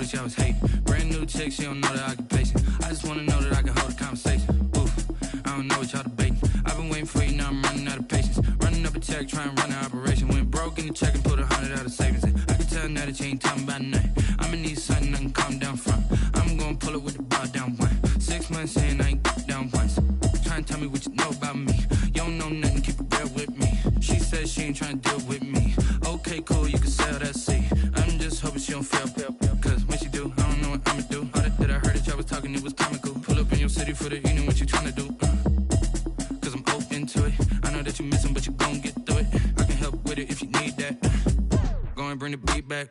that y'all was hating. Brand new chick, she don't know that I can patient. I just wanna know that I can hold a conversation. Oof, I don't know what y'all debating. I've been waiting for you, now I'm running out of patience. Running up a check, trying to run an operation. Went broke in the check and put 100 out of savings in. I can tell now that you ain't talking about nothing. I'ma need something I can calm down from. I'm gonna pull it with the bar down one. 6 months in, I ain't down once. Trying to tell me what you know about me. You don't know nothing, keep it real with me. She said she ain't trying to deal with me. Okay, cool, you can sell that seed. I'm just hoping she don't fail. Cause when she do, I don't know what I'ma do. All that I heard that y'all was talking, it was comical. Pull up in your city for the evening, what you trying to do? Cause I'm open to it. I know that you missing, but you gon' get through it. I can help with it if you need that. Go and bring the beat back.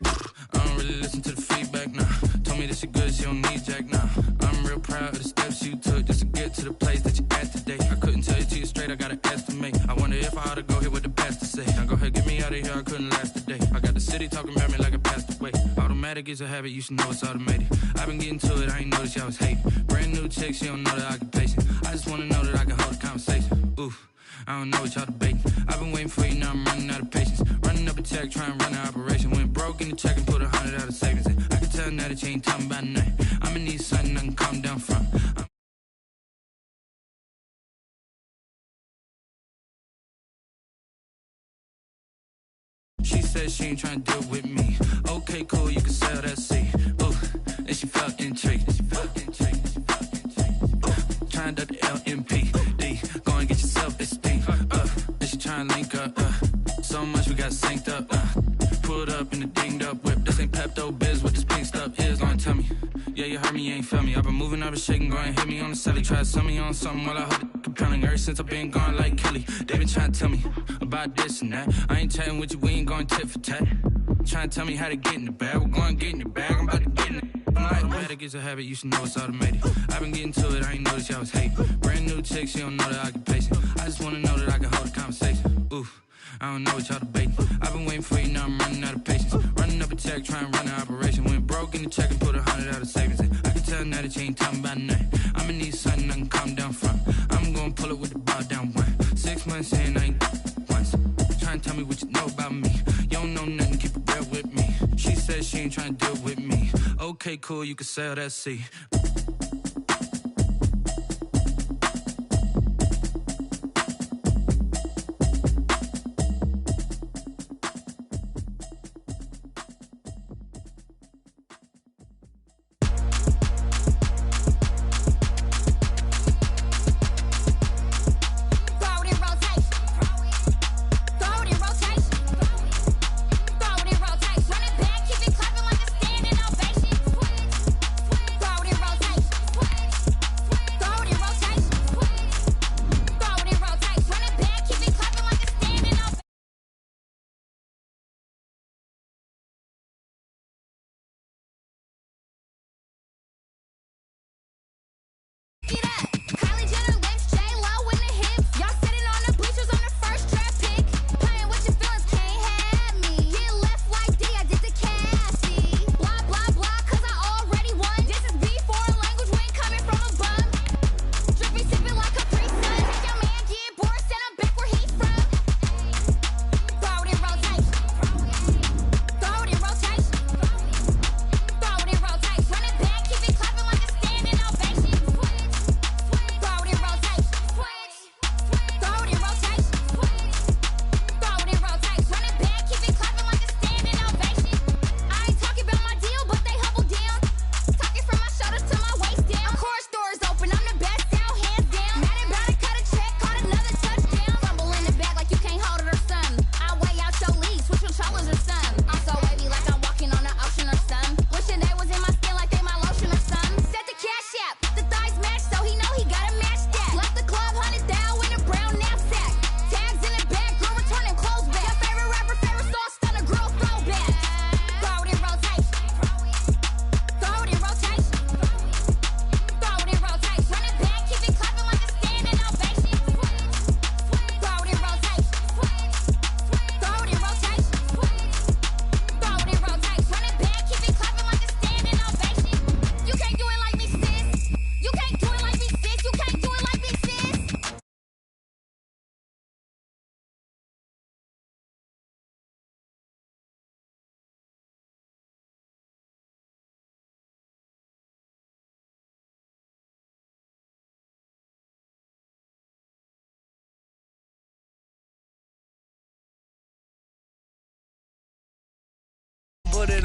I don't really listen to the feedback, nah. Told me that she good, she don't need jack, nah. I'm real proud of the steps you took just to get to the place that you at today. I couldn't tell you to you straight, I gotta estimate. I wonder if I ought to go here with the pastor say. Now go ahead, get me out of here, I couldn't last a day. I got the city talking about me like I passed away. Automatic is a habit, you should know it's automated. I've been getting to it, I ain't noticed y'all was hating. Brand new chick, she don't know that I can patient. I just wanna know that I can hold a conversation. Oof, I don't know what y'all debating. I've been waiting for you, now I'm running out of patience. Running up a check, trying to run an operation. Went broke in the check and put 100 out of savings in. I can tell now that you ain't talking about nothing. I'ma need something I can calm down from. She said she ain't trying to deal with me. Okay, cool, you can sell that seed. Ooh, and she felt intrigued. Trying to the LMPD. Go and get yourself esteem. And she trying to link up. So much we got synced up. Pulled up in the dinged up whip. This ain't Pepto Biz, what this pink stuff is. Long tell me. Yeah, you heard me, you ain't felt me. I've been moving, I've been shaking, go and hit me on the celly. Try to sell me on something while I hold it compelling. Ever since I've been gone like Kelly, they been trying to tell me about this and that. I ain't chatting with you, we ain't going tit for tat. Trying to tell me how to get in the bag, we're going to get in the bag, I'm about to get in it. Automatic is a habit, you should know it's automated. I've been getting to it, I ain't noticed y'all was hating. Brand new chick, she don't know that I can patient. I just wanna know that I can hold a conversation. Oof, I don't know what y'all debating. I've been waiting for you, now I'm running out of patience. Running up a check, trying to run an operation. Went broke in the check and put 100 out of savings in. I can tell now that you ain't talking about nothing. I'ma need something I can calm down from. I'm gonna pull it with the bar down one. 6 months in, I ain't once. Trying to tell me what you know about me. You don't know nothing, keep it real with me. She said she ain't trying to deal with me. Okay, cool, you can sell that seed.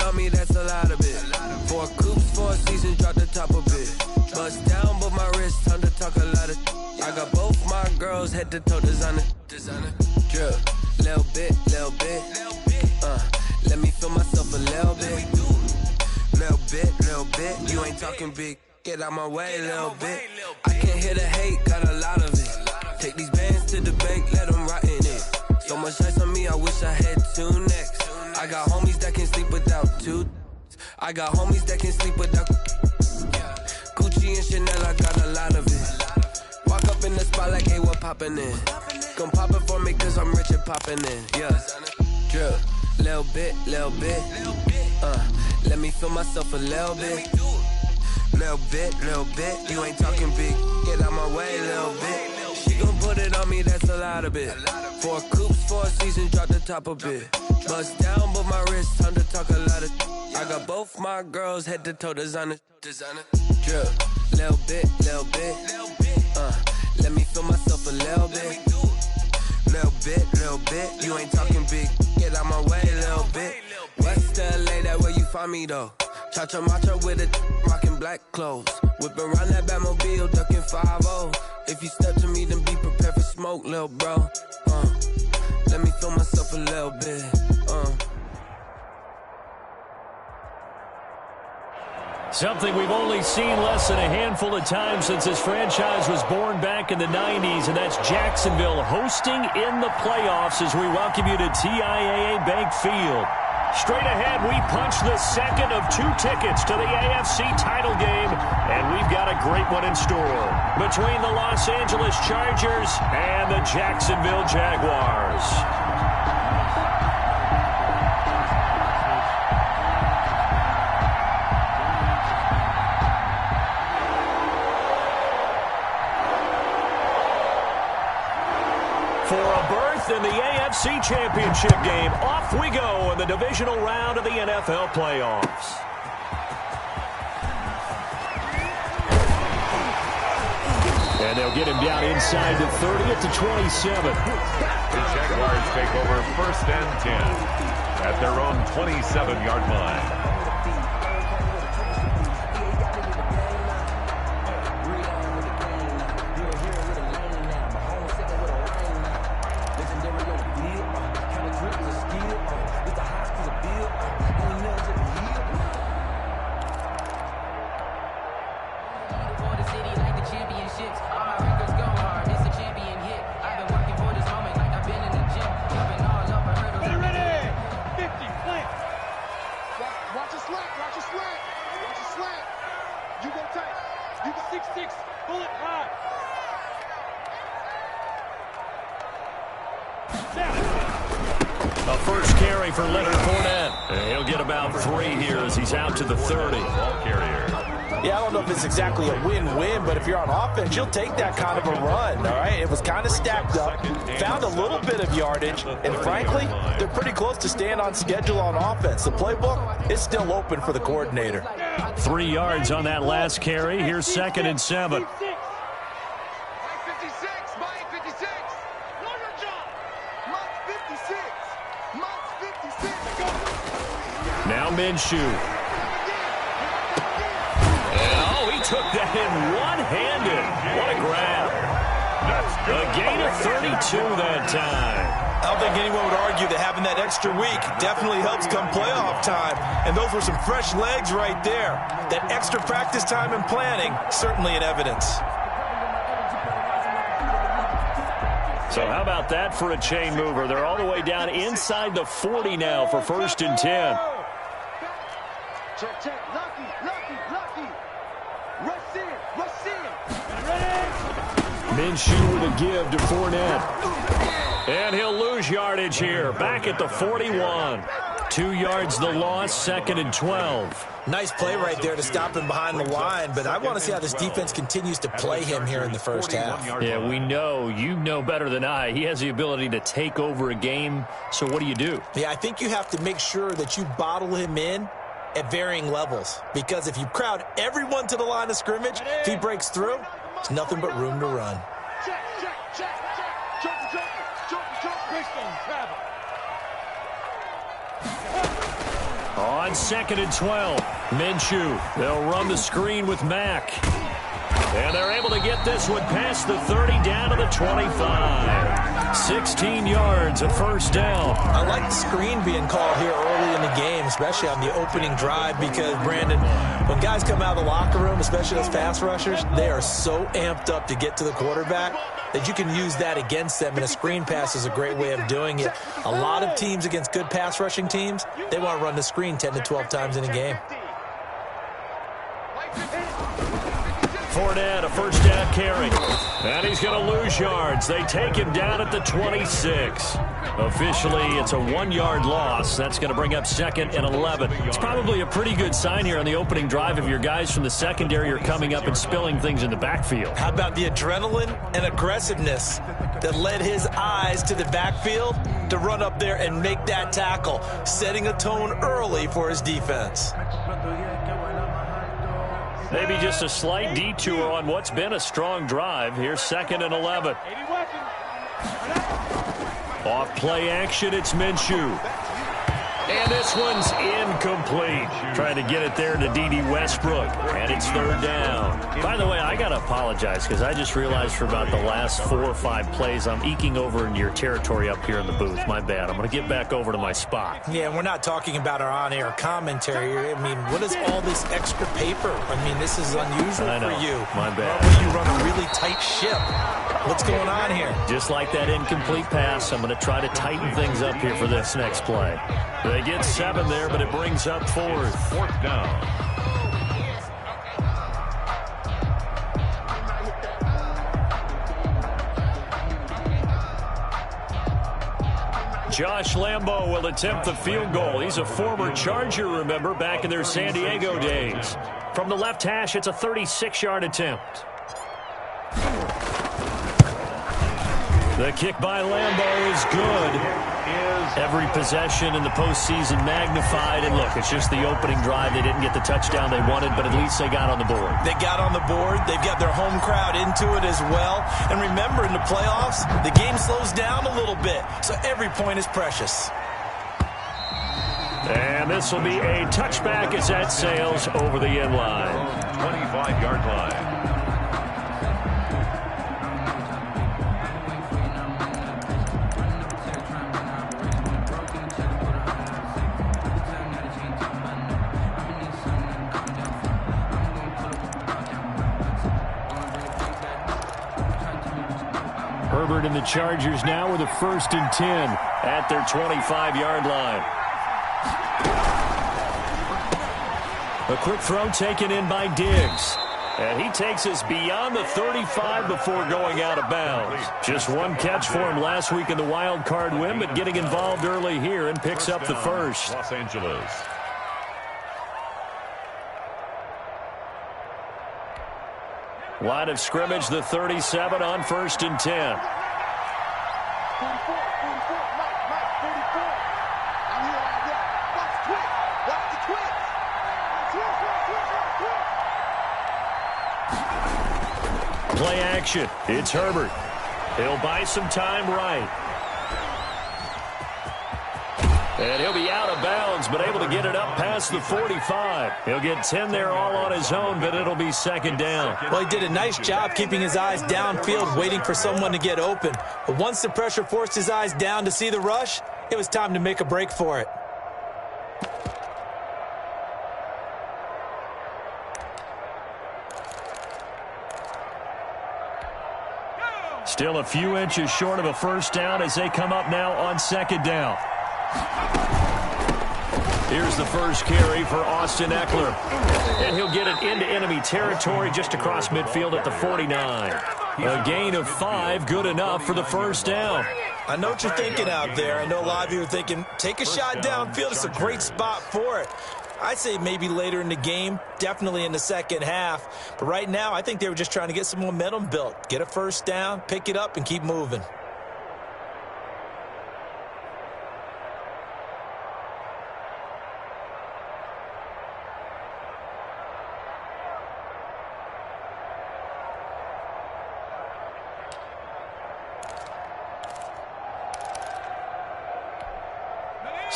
on me, that's a lot of it. 4 coops, 4 seasons, drop the top of it. Bust down, but my wrist, time to talk a lot of. I got both my girls head to toe designer. Drip, little bit. Let me feel myself a little bit. Little bit. You ain't talking big. Get out my way, little bit. I can't hear the hate, got a lot of it. Take these bands to the bank, let them rot in it. So much ice on me, I wish I had 2 necks. I got homies that can sleep without 2. I got homies that can sleep without. Gucci and Chanel, I got a lot of it. Walk up in the spot like, hey, what poppin' in? Come pop it for me, cause I'm rich and poppin' in. Yeah, drip, little bit. Let me feel myself a little bit. Little bit. You ain't talking big. Get out my way, little bit. She gon' put it on me, that's a lot of it. 4 coops, 4 seasons, drop the top a bit. Bust down, but my wrist, time to talk a lot of. I got both my girls head to toe designer. Drip, little bit. Let me feel myself a little bit. Little bit. You ain't talking big. Get out my way, little bit. West LA, that where you find me though. Cha-cha matcha with a rockin' black clothes. Whip around that Batmobile, ducking 5-0. If you step to me, then be prepared for smoke, little bro. Let me feel myself a little bit. Something we've only seen less than a handful of times since this franchise was born back in the 90s, and that's Jacksonville hosting in the playoffs as we welcome you to TIAA Bank Field. Straight ahead, we punch the second of 2 tickets to the AFC title game, and we've got a great one in store between the Los Angeles Chargers and the Jacksonville Jaguars. For a berth in the AFC Championship game, off we go in the divisional round of the NFL playoffs. And they'll get him down inside the 30 at the 27. The Jaguars take over 1st and 10 at their own 27-yard line. A first carry for Leonard Fournette. And he'll get about 3 here as he's out to the 30. Ball carrier. Yeah, I don't know if it's exactly a win-win, but if you're on offense, you'll take that kind of a run, all right? It was kind of stacked up, found a little bit of yardage, and frankly, they're pretty close to staying on schedule on offense. The playbook is still open for the coordinator. 3 yards on that last carry. Here's 2nd and 7. Now Minshew. Oh, he took that in one-handed. What a grab. A gain of 32 that time. I don't think anyone would argue that having that extra week definitely helps come playoff time. And those were some fresh legs right there. That extra practice time and planning, certainly in evidence. So how about that for a chain mover? They're all the way down inside the 40 now for 1st and 10. Check. Lucky. Rush in. Minshew with a give to Fournette. And he'll lose yardage here. Back at the 41. 2 yards the loss, 2nd and 12. Nice play right there to stop him behind the line, but I want to see how this defense continues to play him here in the first half. Yeah, we know. You know better than I. He has the ability to take over a game, so what do? Yeah, I think you have to make sure that you bottle him in at varying levels, because if you crowd everyone to the line of scrimmage, if he breaks through, it's nothing but room to run. Check. Travel. On 2nd and 12, Minshew. They'll run the screen with Mack. And they're able to get this one past the 30 down to the 25. 16 yards, a first down. I like the screen being called here early in the game, especially on the opening drive, because, Brandon, when guys come out of the locker room, especially those pass rushers, they are so amped up to get to the quarterback that you can use that against them, and a screen pass is a great way of doing it. A lot of teams against good pass rushing teams, they want to run the screen 10 to 12 times in a game. Fournette, a first down carry. And he's going to lose yards. They take him down at the 26. Officially, it's a 1-yard loss. That's going to bring up 2nd and 11. It's probably a pretty good sign here on the opening drive if your guys from the secondary are coming up and spilling things in the backfield. How about the adrenaline and aggressiveness that led his eyes to the backfield to run up there and make that tackle, setting a tone early for his defense. Maybe just a slight detour on what's been a strong drive. Here's 2nd and 11. Off play action, it's Minshew. And this one's incomplete. Trying to get it there to D.D. Westbrook. And it's 3rd down. By the way, I got to apologize because I just realized for about the last 4 or 5 plays, I'm eking over into your territory up here in the booth. My bad. I'm going to get back over to my spot. Yeah, and we're not talking about our on-air commentary. I mean, what is all this extra paper? I mean, this is unusual for you. My bad. Normally you run a really tight ship. What's going on here? Just like that incomplete pass, I'm going to try to tighten things up here for this next play. They get 7 there, but it brings up 4th. 4th down. Josh Lambo will attempt the field goal. He's a former Charger, remember, back in their San Diego days. From the left hash, it's a 36-yard attempt. The kick by Lambo is good. Every possession in the postseason magnified. And look, it's just the opening drive. They didn't get the touchdown they wanted, but at least they got on the board. They got on the board. They've got their home crowd into it as well. And remember, in the playoffs, the game slows down a little bit, so every point is precious. And this will be a touchback as that sails over the end line. 25-yard line. Herbert and the Chargers now with a 1st and 10 at their 25-yard line. A quick throw taken in by Diggs. And he takes us beyond the 35 before going out of bounds. Just one catch for him last week in the wild card win, but getting involved early here and picks up the 1st. Los Angeles. Line of scrimmage, the 37 on 1st and 10. Play action. It's Herbert. He'll buy some time right. And he'll be out of bounds, but able to get it up past the 45. He'll get 10 there all on his own, but it'll be 2nd down. Well, he did a nice job keeping his eyes downfield, waiting for someone to get open. But once the pressure forced his eyes down to see the rush, it was time to make a break for it. Still a few inches short of a 1st down as they come up now on 2nd down. Here's the first carry for Austin Eckler. And he'll get it into enemy territory just across midfield at the 49. A gain of 5, good enough for the 1st down. I know what you're thinking out there. I know a lot of you are thinking, take a shot downfield. It's a great spot for it. I'd say maybe later in the game, definitely in the second half. But right now, I think they were just trying to get some momentum built. Get a 1st down, pick it up, and keep moving.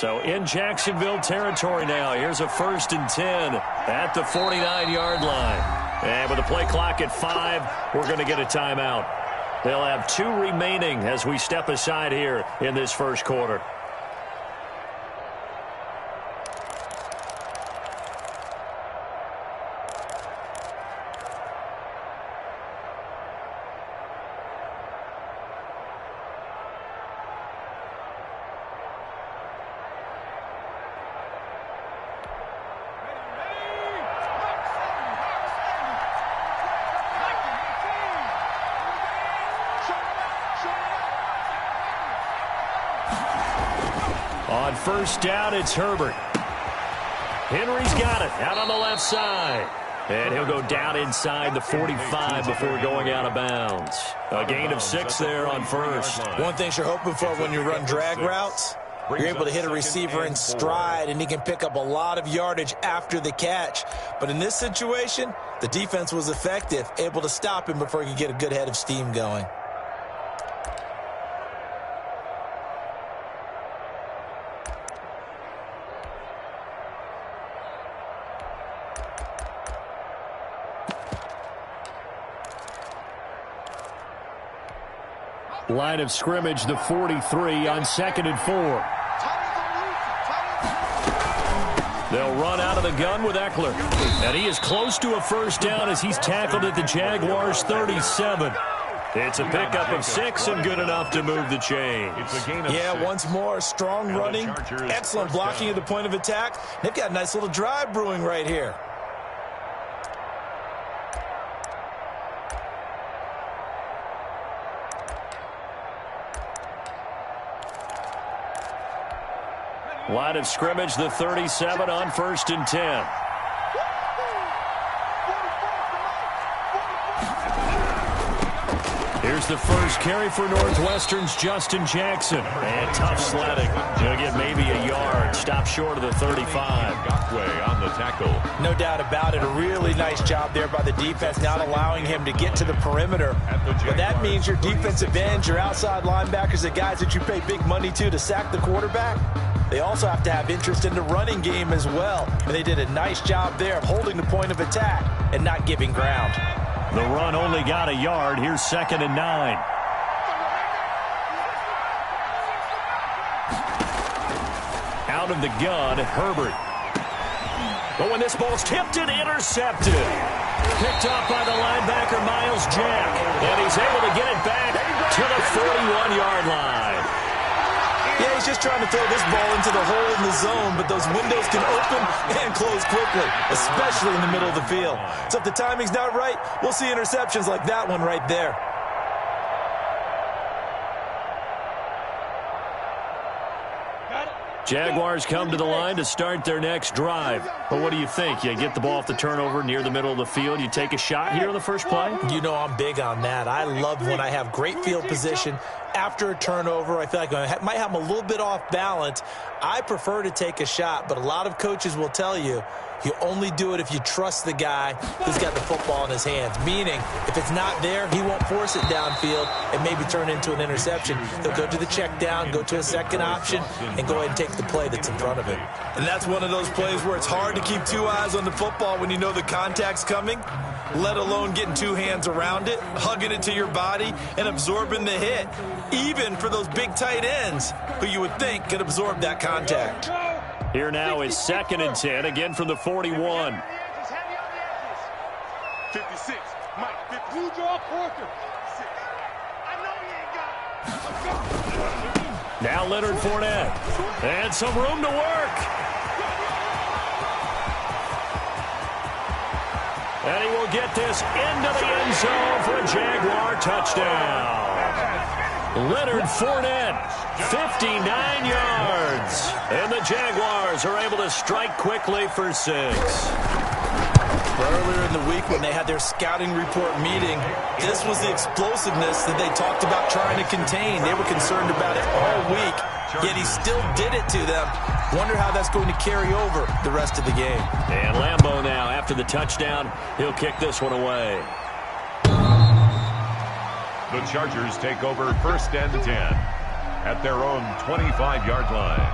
So in Jacksonville territory now. Here's a 1st and 10 at the 49-yard line. And with the play clock at 5, we're going to get a timeout. They'll have 2 remaining as we step aside here in this first quarter. On 1st down, it's Herbert. Henry's got it out on the left side. And he'll go down inside the 45 before going out of bounds. A gain of 6 there on 1st. One thing you're hoping for when you run drag routes, you're able to hit a receiver in stride, and he can pick up a lot of yardage after the catch. But in this situation, the defense was effective, able to stop him before he could get a good head of steam going. Line of scrimmage, the 43 on 2nd and 4. They'll run out of the gun with Eckler. And he is close to a 1st down as he's tackled at the Jaguars' 37. It's a pickup of 6 and good enough to move the chains. Yeah, once more, strong running, excellent blocking at the point of attack. They've got a nice little drive brewing right here. Line of scrimmage, the 37 on 1st and 10. Here's the first carry for Northwestern's Justin Jackson. And tough sledding. He'll get maybe a yard. Stop short of the 35. Gakwe on the tackle. No doubt about it. A really nice job there by the defense, not allowing him to get to the perimeter. But that means your defensive ends, your outside linebackers, the guys that you pay big money to sack the quarterback, they also have to have interest in the running game as well. And they did a nice job there of holding the point of attack and not giving ground. The run only got a yard. Here's 2nd and 9. Out of the gun, Herbert. But when this ball's tipped and intercepted. Picked up by the linebacker, Miles Jack. And he's able to get it back to the 41-yard line. Yeah, he's just trying to throw this ball into the hole in the zone, but those windows can open and close quickly, especially in the middle of the field. So if the timing's not right, we'll see interceptions like that one right there. Jaguars come to the line to start their next drive. But what do you think? You get the ball off the turnover near the middle of the field. You take a shot here on the first play? You know I'm big on that. I love when I have great field position. After a turnover, I feel like I might have them a little bit off balance. I prefer to take a shot, but a lot of coaches will tell you, you only do it if you trust the guy who's got the football in his hands. Meaning, if it's not there, he won't force it downfield and maybe turn into an interception. He'll go to the check down, go to a second option, and go ahead and take the play that's in front of him. And that's one of those plays where it's hard to keep 2 eyes on the football when you know the contact's coming, let alone getting 2 hands around it, hugging it to your body, and absorbing the hit. Even for those big tight ends who you would think could absorb that contact. Here now is 2nd and 10, again from the 41. 56, Mike, 50. Who draw quarter? I know you ain't got. Now Leonard Fournette. And some room to work. And he will get this into the end zone for a Jaguar touchdown. Leonard Fournette, 59 yards. And the Jaguars are able to strike quickly for 6. Earlier in the week when they had their scouting report meeting, this was the explosiveness that they talked about trying to contain. They were concerned about it all week, yet he still did it to them. Wonder how that's going to carry over the rest of the game. And Lambeau now, after the touchdown, he'll kick this one away. The Chargers take over 1st and 10 at their own 25-yard line.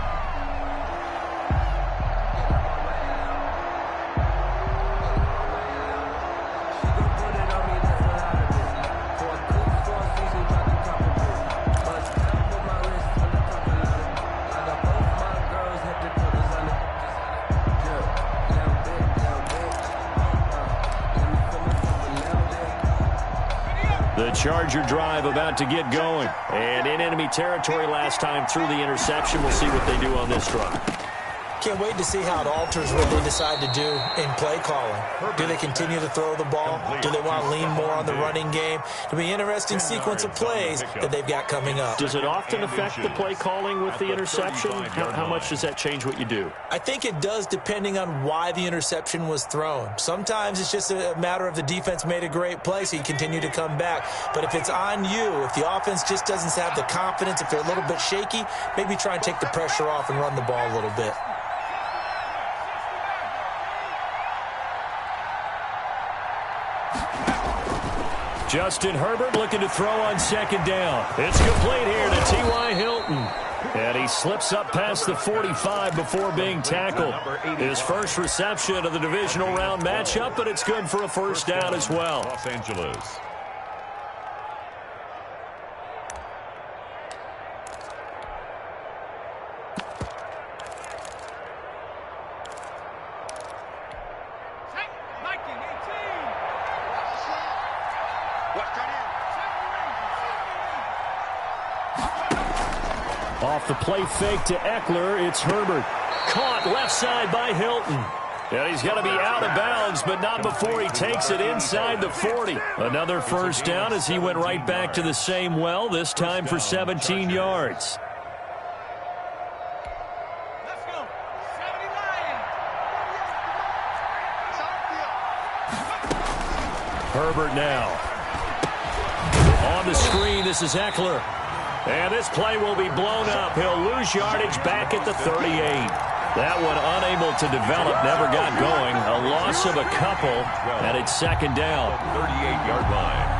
The Charger drive about to get going. And in enemy territory last time through the interception. We'll see what they do on this drive. Can't wait to see how it alters what they decide to do in play calling. Do they continue to throw the ball? Do they want to lean more on the running game? It'll be an interesting sequence of plays that they've got coming up. Does it often affect the play calling with the interception? How much does that change what you do? I think it does, depending on why the interception was thrown. Sometimes it's just a matter of the defense made a great play, so you continue to come back. But if it's on you, if the offense just doesn't have the confidence, if they're a little bit shaky, maybe try and take the pressure off and run the ball a little bit. Justin Herbert looking to throw on second down. It's complete here to T.Y. Hilton. And he slips up past the 45 before being tackled. His first reception of the divisional round matchup, but it's good for a first down as well. Los Angeles. Off the play fake to Eckler, it's Herbert. Caught left side by Hilton. And he's going to be out of bounds, but not before he takes it inside the 40. Another first down as he went right back to the same well, this time for 17 yards. Let's go. 79. Herbert now. On the screen, this is Eckler. And this play will be blown up. He'll lose yardage back at the 38. That one unable to develop, never got going. A loss of a couple, and it's second down. 38-yard line.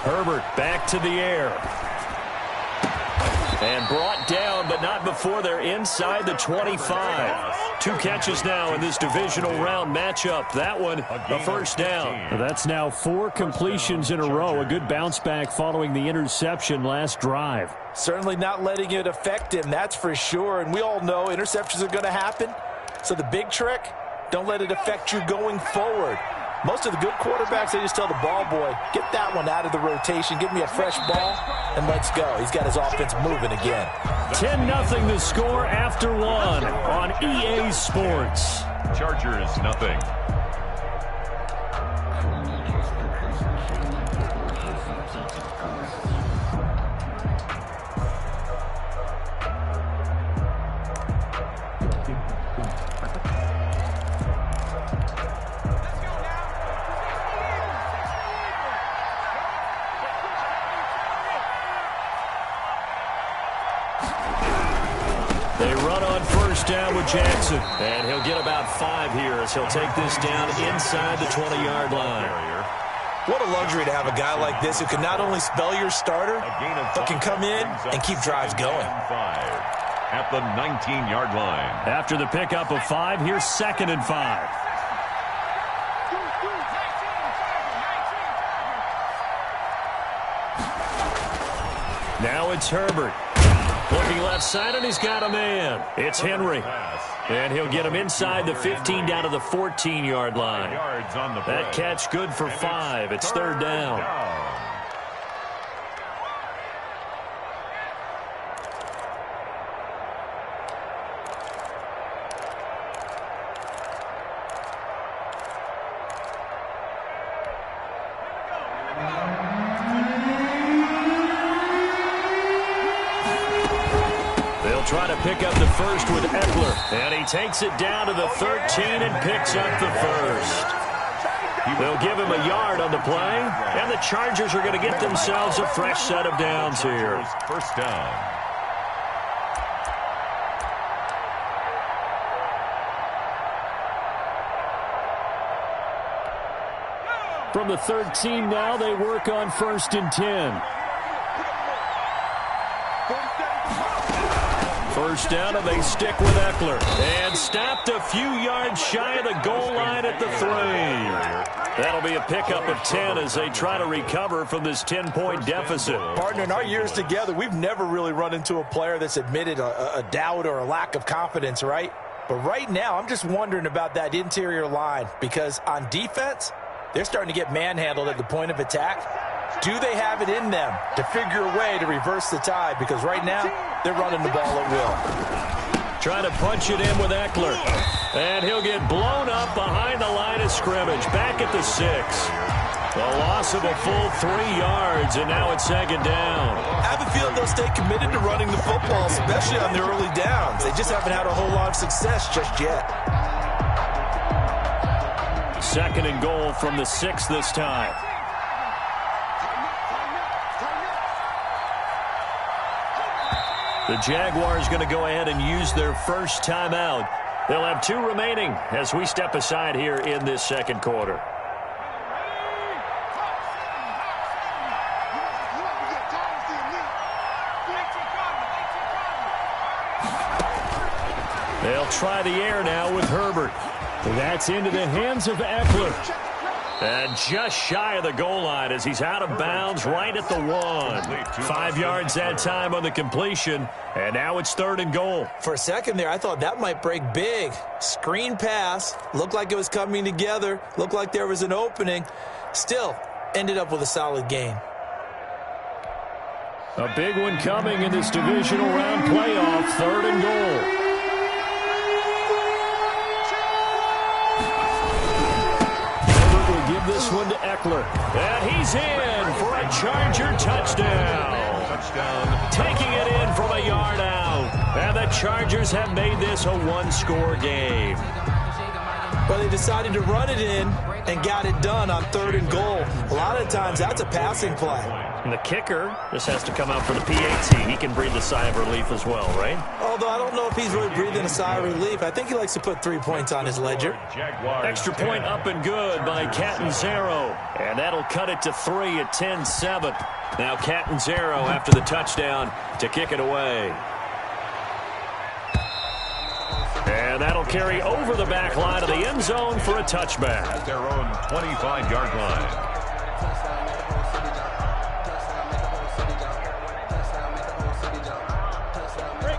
Herbert back to the air. And brought down, but not before they're inside the 25. 2 catches now in this divisional round matchup. That one, a first down. That's now 4 completions in a row. A good bounce back following the interception last drive. Certainly not letting it affect him, that's for sure. And we all know interceptions are going to happen. So the big trick, don't let it affect you going forward. Most of the good quarterbacks, they just tell the ball boy, get that one out of the rotation, give me a fresh ball, and let's go. He's got his offense moving again. 10-0 the score after 1 on EA Sports. Chargers, nothing. They run on first down with Jackson. And he'll get about 5 here as he'll take this down inside the 20-yard line. What a luxury to have a guy like this who can not only spell your starter, but can come in and keep drives going. At the 19-yard line. After the pickup of 5, here's 2nd and 5. Now it's Herbert. Looking left side, and he's got a man. It's Henry. And he'll get him inside the 15 down to the 14-yard line. That catch good for 5. It's 3rd down. Try to pick up the first with Eckler. And he takes it down to the 13 and picks up the first. They'll give him a yard on the play. And the Chargers are going to get themselves a fresh set of downs here. First down. From the 13 now, they work on 1st and 10. First down, and they stick with Eckler. And stopped a few yards shy of the goal line at the 3. That'll be a pickup of 10 as they try to recover from this 10-point deficit. Partner, in our years together, we've never really run into a player that's admitted a doubt or a lack of confidence, right? But right now, I'm just wondering about that interior line because on defense, they're starting to get manhandled at the point of attack. Do they have it in them to figure a way to reverse the tide? Because right now, they're running the ball at will. Trying to punch it in with Eckler. And he'll get blown up behind the line of scrimmage. Back at the 6. A loss of a full 3 yards, and now it's second down. I have a feeling they'll stay committed to running the football, especially on their early downs. They just haven't had a whole lot of success just yet. Second and goal from the 6 this time. The Jaguars going to go ahead and use their first timeout. They'll have 2 remaining as we step aside here in this second quarter. They'll try the air now with Herbert. That's into the hands of Eckler. And just shy of the goal line as he's out of bounds right at the 1. 5 yards that time on the completion, and now it's third and goal. For a second there, I thought that might break big. Screen pass, looked like it was coming together, looked like there was an opening. Still, ended up with a solid gain. A big one coming in this divisional round playoff, third and goal. This one to Eckler. And he's in for a Charger touchdown. Taking it in from a yard out. And the Chargers have made this a 1-score game. Well, they decided to run it in and got it done on third and goal. A lot of times that's a passing play. And the kicker just has to come out for the PAT. He can breathe a sigh of relief as well, right? Although I don't know if he's really breathing a sigh of relief. I think he likes to put 3 points on his ledger. Extra point up and good by Catanzaro. And that'll cut it to 3 at 10-7. Now Catanzaro after the touchdown to kick it away. And that'll carry over the back line of the end zone for a touchback. At their own 25-yard line.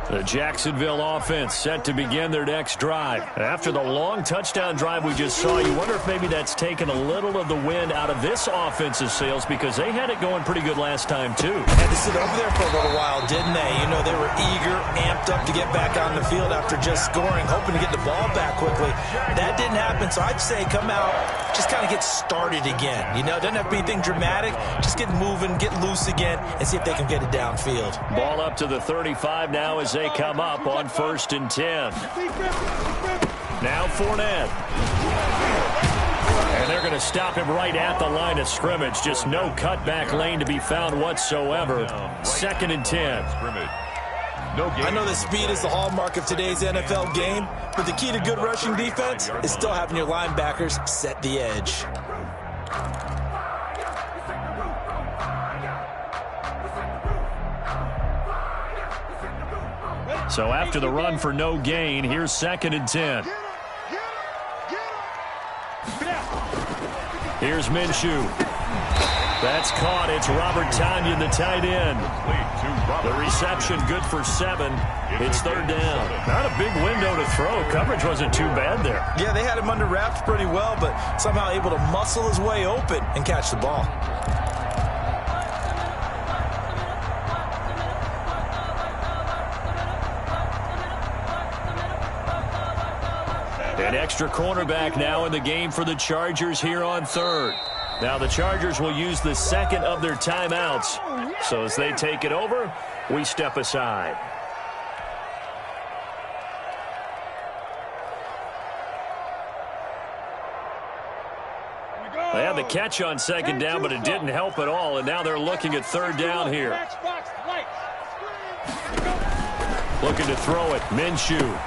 The Jacksonville offense set to begin their next drive. After the long touchdown drive we just saw, you wonder if maybe that's taken a little of the wind out of this offense's sails because they had it going pretty good last time, too. Had to sit over there for a little while, didn't they? You know, they were eager, amped up to get back on the field after just scoring, hoping to get the ball back quickly. That didn't happen, so I'd say come out, just kind of get started again. You know, it doesn't have to be anything dramatic. Just get moving, get loose again, and see if they can get it downfield. Ball up to the 35 now as they come up on 1st and 10. Now Fournette. And they're going to him right at the line of scrimmage. Just no cutback lane to be found whatsoever. 2nd and 10. I know that speed is the hallmark of today's NFL game, but the key to good rushing defense is still having your linebackers set the edge. So after the run for no gain, here's 2nd and 10. Here's Minshew. That's caught. It's Robert Tonyan, the tight end. The reception good for 7. It's 3rd down. Not a big window to throw. Coverage wasn't too bad there. Yeah, they had him under wraps pretty well, but somehow able to muscle his way open and catch the ball. An extra cornerback now in the game for the Chargers here on 3rd. Now the Chargers will use the 2nd of their timeouts. So as they take it over, we step aside. They had the catch on 2nd down, but it didn't help at all, and now they're looking at 3rd down here. Looking to throw it, Minshew.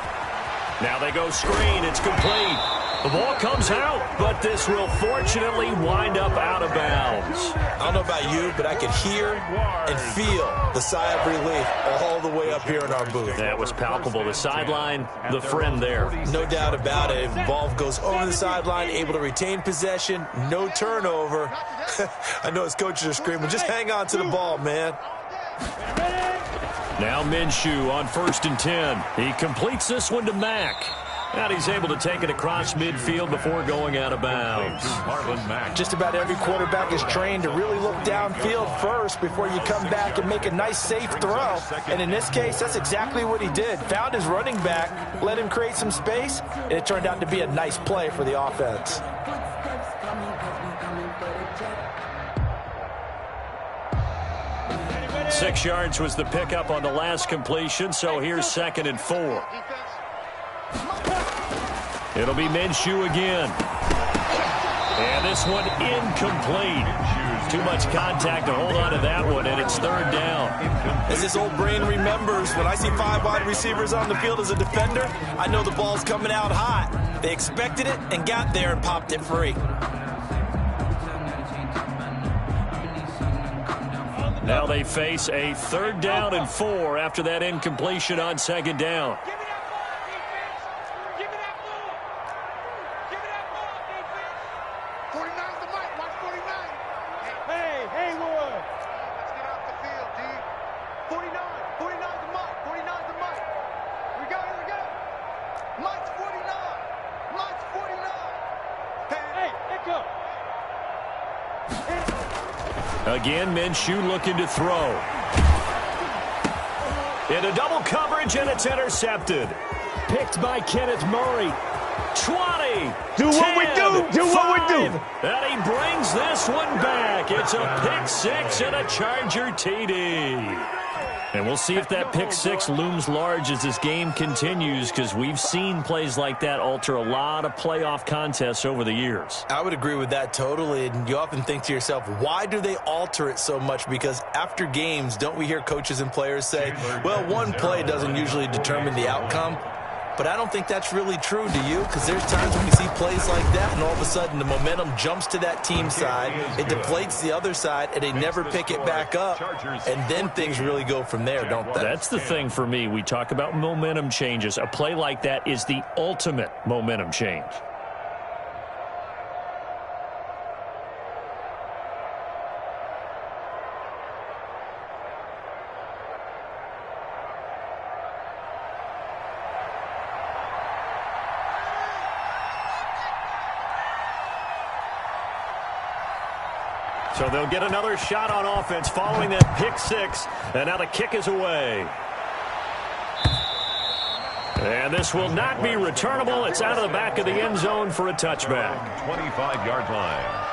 Now they go screen. It's complete. The ball comes out, but this will fortunately wind up out of bounds. I don't know about you, but I could hear and feel the sigh of relief all the way up here in our booth. That was palpable. The sideline, the friend there. No doubt about it. Ball goes over the sideline, able to retain possession, no turnover. I know his coaches are screaming, just hang on to the ball, man. Now Minshew on 1st and 10. He completes this one to Mack. And he's able to take it across midfield before going out of bounds. Just about every quarterback is trained to really look downfield first before you come back and make a nice, safe throw. And in this case, that's exactly what he did. Found his running back, let him create some space, and it turned out to be a nice play for the offense. Six yards was the pickup on the last completion, so here's 2nd and 4. It'll be Minshew again. And this one incomplete. Too much contact to hold on to that one, and it's 3rd down. As this old brain remembers, when I see 5 wide receivers on the field as a defender, I know the ball's coming out hot. They expected it and got there and popped it free. Now they face a 3rd down and 4 after that incompletion on 2nd down. Again, Minshew looking to throw. Into double coverage, and it's intercepted. Picked by Kenneth Murray. 20. Do what we do. Do what we do. And he brings this one back. It's a pick 6 and a Charger TD. And we'll see if that pick 6 looms large as this game continues, because we've seen plays like that alter a lot of playoff contests over the years. I would agree with that totally, and you often think to yourself, why do they alter it so much? Because after games, don't we hear coaches and players say, well, one play doesn't usually determine the outcome? But I don't think that's really true, do you? Because there's times when you see plays like that, and all of a sudden the momentum jumps to that team side, it deflates the other side, and they never pick it back up, and then things really go from there, don't they? That's the thing for me. We talk about momentum changes. A play like that is the ultimate momentum change. So they'll get another shot on offense following that pick 6. And now the kick is away. And this will not be returnable. It's out of the back of the end zone for a touchback. 25-yard line.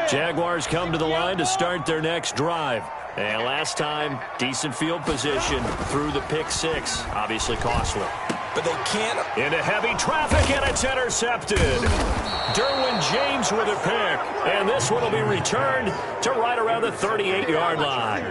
Jaguars come to the line to start their next drive. And last time, decent field position through the pick 6. Obviously costly. But they can't. Into heavy traffic, and it's intercepted. Derwin James with a pick. And this one will be returned to right around the 38-yard line.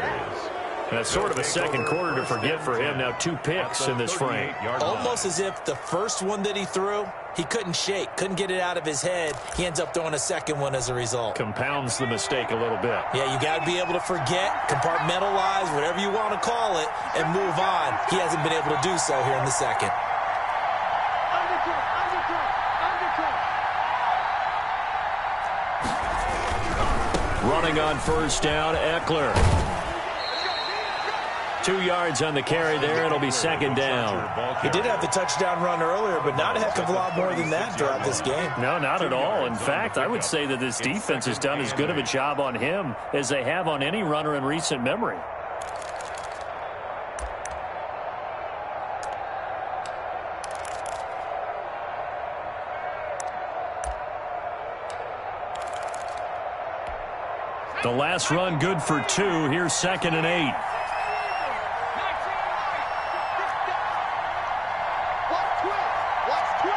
That's sort of a second quarter to forget for him. Now 2 picks in this frame. Almost as if the first one that he threw, he couldn't shake, couldn't get it out of his head. He ends up throwing a second one as a result. Compounds the mistake a little bit. Yeah, you got to be able to forget, compartmentalize, whatever you want to call it, and move on. He hasn't been able to do so here in the second. Running on first down, Eckler. 2 yards on the carry there. It'll be second down. He did have the touchdown run earlier, but not a heck of a lot more than that throughout this game. No, not at all. In fact, I would say that this defense has done as good of a job on him as they have on any runner in recent memory. The last run good for 2. Here's 2nd and 8. Watch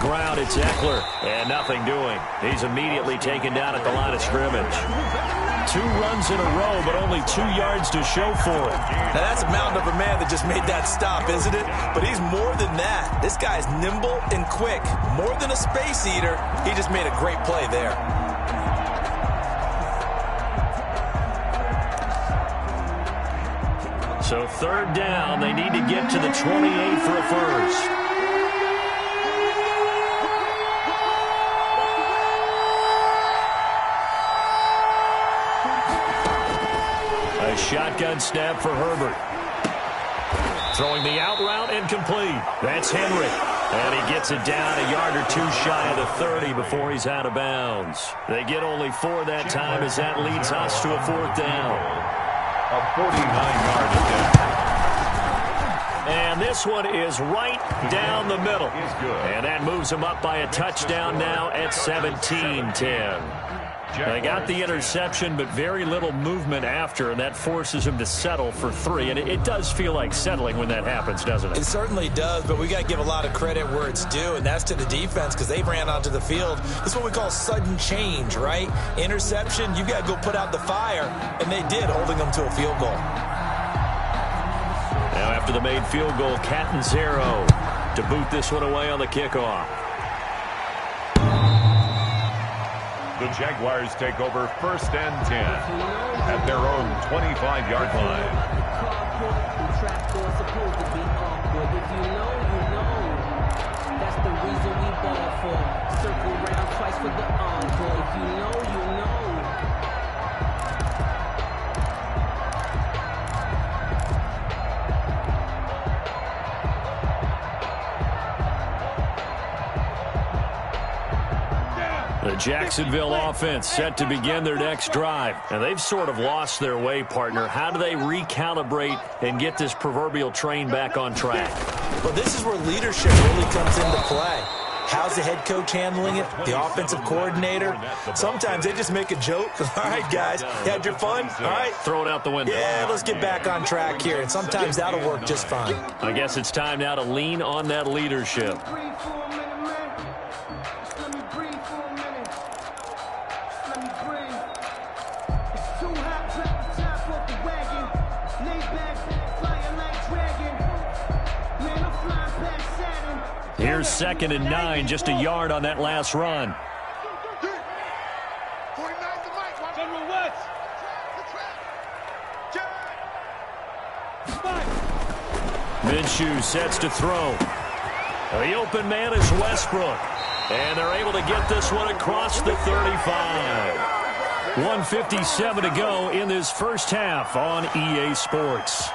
ground, it's Eckler. And nothing doing. He's immediately taken down at the line of scrimmage. 2 runs in a row, but only 2 yards to show for it. Now, that's a mountain of a man that just made that stop, isn't it? But he's more than that. This guy's nimble and quick. More than a space eater, he just made a great play there. So 3rd down, they need to get to the 28 for a first. A shotgun snap for Herbert. Throwing the out route incomplete. That's Henry. And he gets it down a yard or 2 shy of the 30 before he's out of bounds. They get only 4 that time as that leads us to a 4th down. A 49-yard attempt. And this one is right down the middle. And that moves him up by a touchdown now at 17-10. They got the interception, but very little movement after, and that forces him to settle for 3. And it does feel like settling when that happens, doesn't it? It certainly does, but we got to give a lot of credit where it's due, and that's to the defense because they ran onto the field. It's what we call sudden change, right? Interception, you got to go put out the fire, and they did, holding them to a field goal. Now after the made field goal, Catanzaro to boot this one away on the kickoff. The Jaguars take over 1st and 10 at their own 25-yard line. That's the reason we ball for. Circle round twice for the encore. If you know, you know. The Jacksonville offense set to begin their next drive. And they've sort of lost their way, partner. How do they recalibrate and get this proverbial train back on track? Well, this is where leadership really comes into play. How's the head coach handling it? The offensive coordinator? Sometimes they just make a joke. All right, guys, you had your fun? All right. Throw it out the window. Yeah, let's get back on track here. And sometimes that'll work just fine. I guess it's time now to lean on that leadership. Here's 2nd and 9, just a yard on that last run. Minshew sets to throw. The open man is Westbrook. And they're able to get this one across the 35. 1:57 to go in this first half on EA Sports.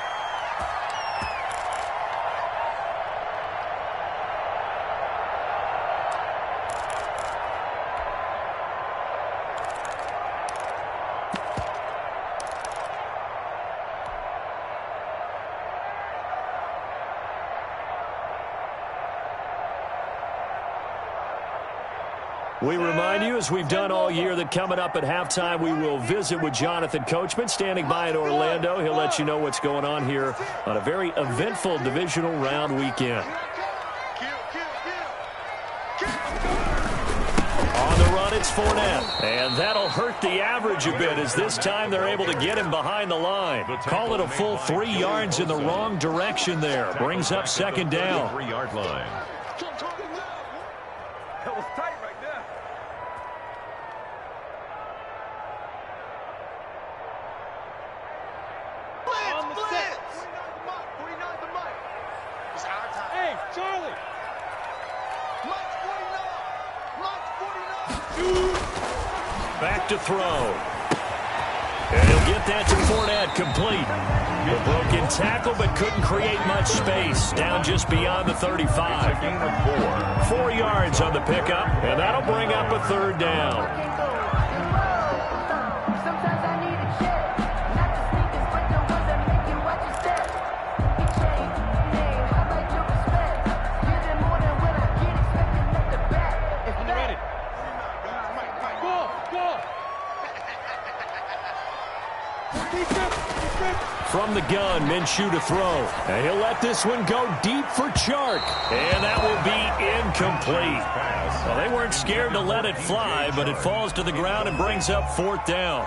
We remind you, as we've done all year, that coming up at halftime, we will visit with Jonathan Coachman, standing by in Orlando. He'll let you know what's going on here on a very eventful divisional round weekend. On the run, it's Fournette. And that'll hurt the average a bit, as this time they're able to get him behind the line. Call it a full 3 yards in the wrong direction there. Brings up 2nd down. 3-yard line. That was tight right there. Hey, Charlie! Back to throw. And he'll get that to Fournette, complete. A broken tackle, but couldn't create much space. Down just beyond the 35. 4 yards on the pickup, and that'll bring up a 3rd down. From the gun, Minshew to throw. And he'll let this one go deep for Chark. And that will be incomplete. Well, they weren't scared to let it fly, but it falls to the ground and brings up 4th down.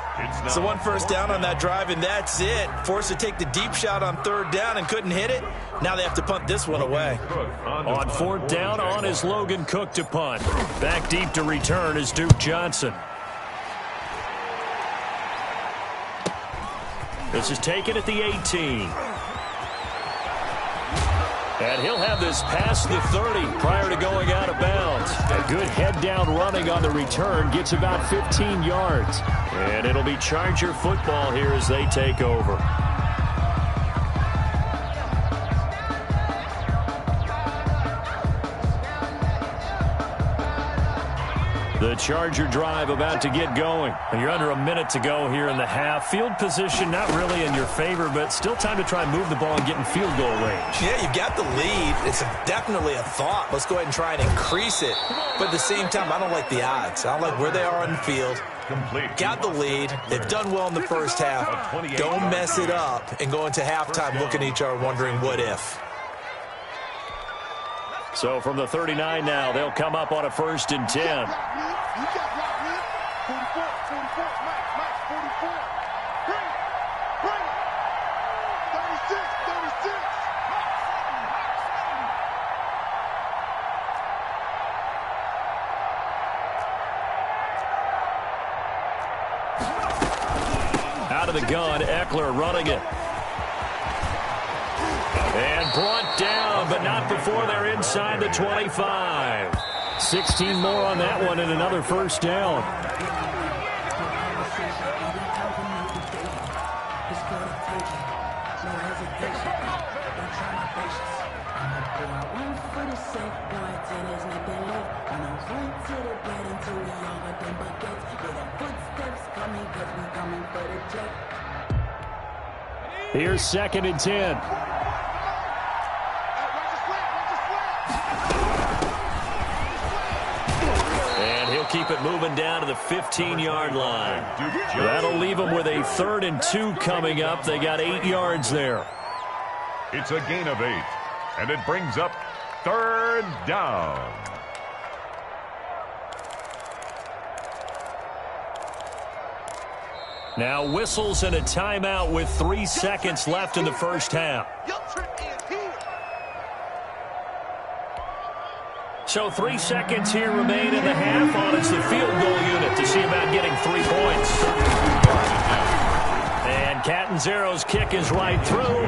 So 1 first down on that drive, and that's it. Forced to take the deep shot on 3rd down and couldn't hit it. Now they have to punt this one away. On 4th down, on is Logan Cook to punt. Back deep to return is Duke Johnson. This is taken at the 18. And he'll have this past the 30 prior to going out of bounds. A good head down running on the return, gets about 15 yards. And it'll be Charger football here as they take over. The Charger drive about to get going. You're under a minute to go here in the half. Field position not really in your favor, but still time to try and move the ball and get in field goal range. Yeah, you've got the lead. It's definitely a thought. Let's go ahead and try and increase it. But at the same time, I don't like the odds. I don't like where they are on the field. Got the lead. They've done well in the first half. Don't mess it up and go into halftime looking at each other wondering what if. So from the 39 now, they'll come up on a 1st and 10. Out of the gun, Eckler running it. And brought down, but not before they're inside the 25. 16 more on that one and another 1st down. Here's 2nd and 10. Keep it moving down to the 15-yard line. That'll leave them with a 3rd and 2 coming up. They got 8 yards there. It's a gain of 8, and it brings up 3rd down. Now whistles and a timeout with 3 seconds left in the first half. So 3 seconds here remain in the half. On it's the field goal unit to see about getting 3 points. And Catanzaro's kick is right through.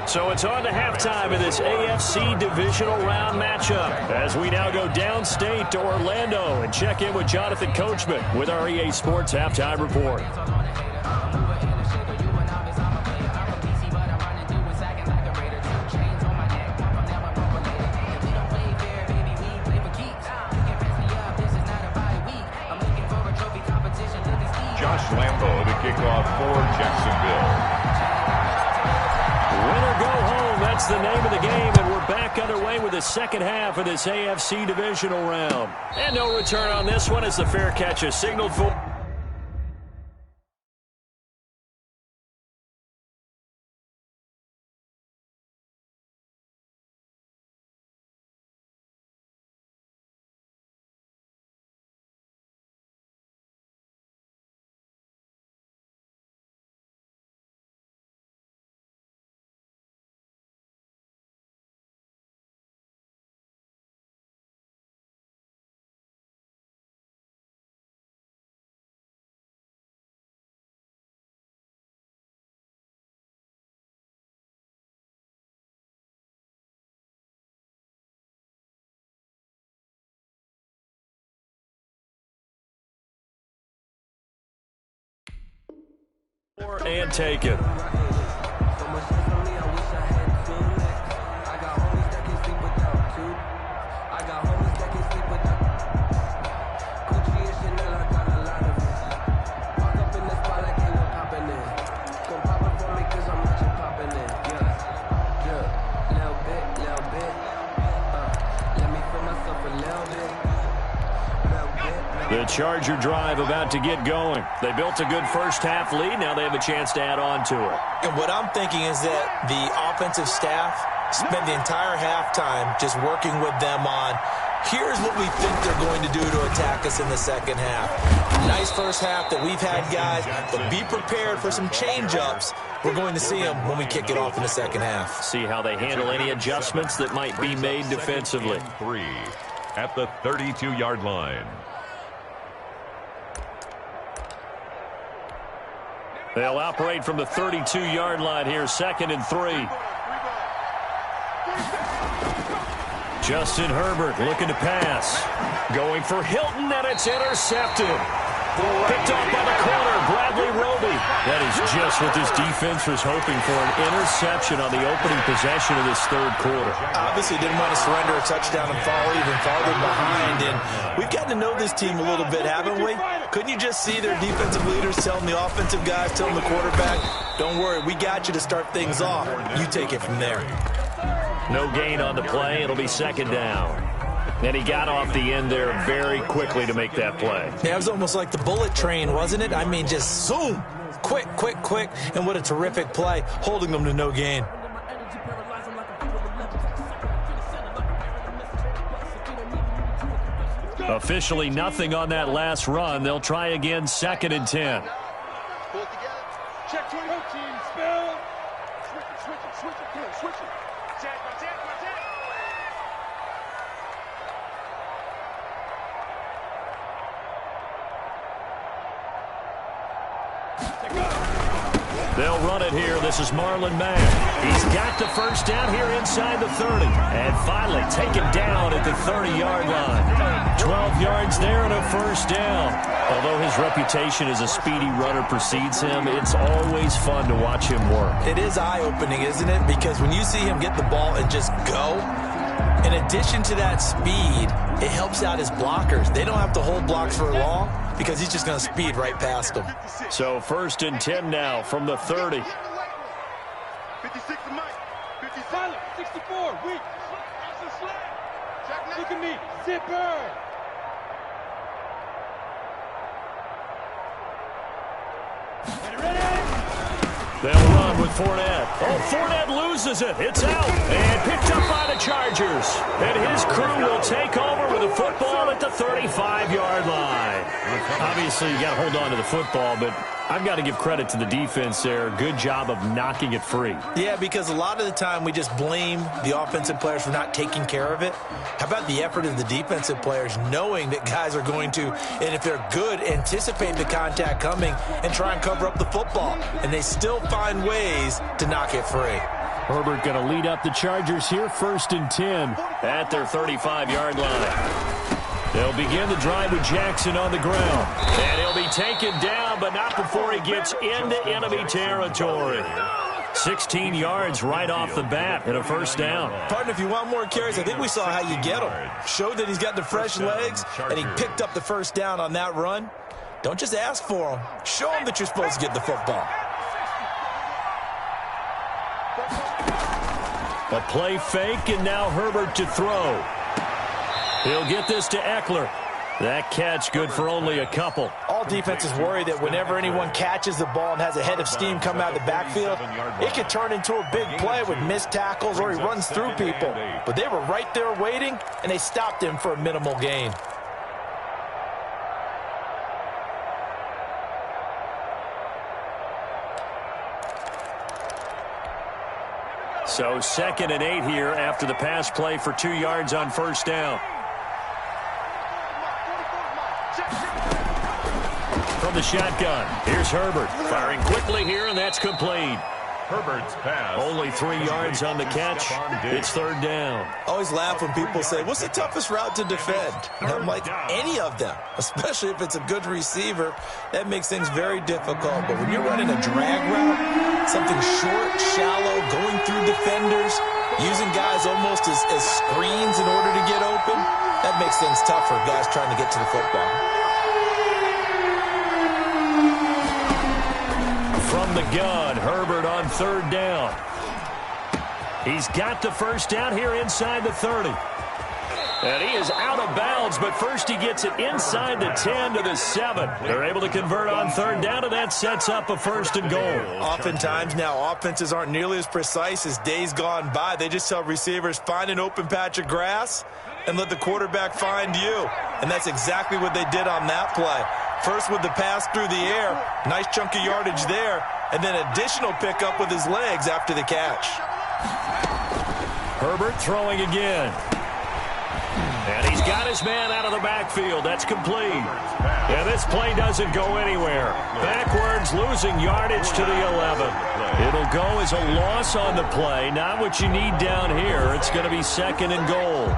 So it's on to halftime of this AFC divisional round matchup as we now go downstate to Orlando and check in with Jonathan Coachman with our EA Sports Halftime Report. Lambo to kick off for Jacksonville. Win or go home, that's the name of the game, and we're back underway with the second half of this AFC divisional round. And no return on this one as the fair catch is signaled for. And taken. The Charger drive about to get going. They built a good first-half lead. Now they have a chance to add on to it. And what I'm thinking is that the offensive staff spent the entire halftime just working with them on, here's what we think they're going to do to attack us in the second half. Nice first half that we've had, guys, but be prepared for some change-ups. We're going to see them when we kick it off in the second half. See how they handle any adjustments that might be made defensively. 3 at the 32-yard line. They'll operate from the 32-yard line here, 2nd and 3. Justin Herbert looking to pass. Going for Hilton, and it's intercepted. Picked off by the corner, Bradley Roby. That is just what this defense was hoping for, an interception on the opening possession of this third quarter. Obviously didn't want to surrender a touchdown and fall even farther behind. And we've gotten to know this team a little bit, haven't we? Couldn't you just see their defensive leaders telling the offensive guys, telling the quarterback, don't worry, we got you to start things off. You take it from there. No gain on the play. It'll be 2nd down. And he got off the end there very quickly to make that play. Yeah, it was almost like the bullet train, wasn't it? I mean, just zoom. Quick, quick, quick. And what a terrific play, holding them to no gain. Officially nothing on that last run. They'll try again, 2nd and 10. Pull it together. Check 20. Team spell. Switch it. Come on, switch it. Tag. They'll run it here. This is Marlon Mack. He's got the first down here inside the 30. And finally taken down at the 30-yard line. 12 yards there and a first down. Although his reputation as a speedy runner precedes him, it's always fun to watch him work. It is eye-opening, isn't it? Because when you see him get the ball and just go, in addition to that speed, it helps out his blockers. They don't have to hold blocks for long because he's just going to speed right past them. So 1st and 10 now from the 30. 56 to Mike. 50 solid. 64. Weak. Look at me. Zipper. Ready? They'll run with Fournette. Oh, Fournette loses it. It's out. And picked up by the Chargers. And his crew will take over with a football at the 35-yard line. Obviously, you got to hold on to the football, but I've got to give credit to the defense there. Good job of knocking it free. Yeah, because a lot of the time we just blame the offensive players for not taking care of it. How about the effort of the defensive players knowing that guys are going to, and if they're good, anticipate the contact coming and try and cover up the football. And they still find ways to knock it free. Herbert going to lead up the Chargers here, 1st and 10 at their 35-yard line. They'll begin the drive with Jackson on the ground. And he'll be taken down, but not before he gets into enemy territory. 16 yards right off the bat and a first down. Partner, if you want more carries, I think we saw how you get them. Showed that he's got the fresh legs, and he picked up the first down on that run. Don't just ask for them. Show them that you're supposed to get the football. A play fake, and now Herbert to throw. He'll get this to Eckler. That catch good for only a couple. All defenses worry that whenever anyone catches the ball and has a head of steam come out of the backfield, it could turn into a big play with missed tackles or he runs through people. But they were right there waiting, and they stopped him for a minimal gain. So 2nd and 8 here after the pass play for 2 yards on first down. From the shotgun, here's Herbert. Firing quickly here, and that's complete. Herbert's pass. Only 3 yards on the catch. It's 3rd down. I always laugh when people say, what's the toughest route to defend? And I'm like, any of them, especially if it's a good receiver. That makes things very difficult. But when you're running a drag route, something short, shallow, going through defenders, using guys almost as screens in order to get open, that makes things tough for guys trying to get to the football. From the gun, Herbert on 3rd down. He's got the first down here inside the 30. And he is out of bounds, but first he gets it inside the 10 to the 7. They're able to convert on third down, and that sets up a 1st and goal. Oftentimes now, offenses aren't nearly as precise as days gone by. They just tell receivers, find an open patch of grass and let the quarterback find you. And that's exactly what they did on that play. First with the pass through the air, nice chunk of yardage there, and then additional pickup with his legs after the catch. Herbert throwing again. And he's got his man out of the backfield. That's complete. And this play doesn't go anywhere. Backwards, losing yardage to the 11. It'll go as a loss on the play. Not what you need down here. It's going to be 2nd and goal.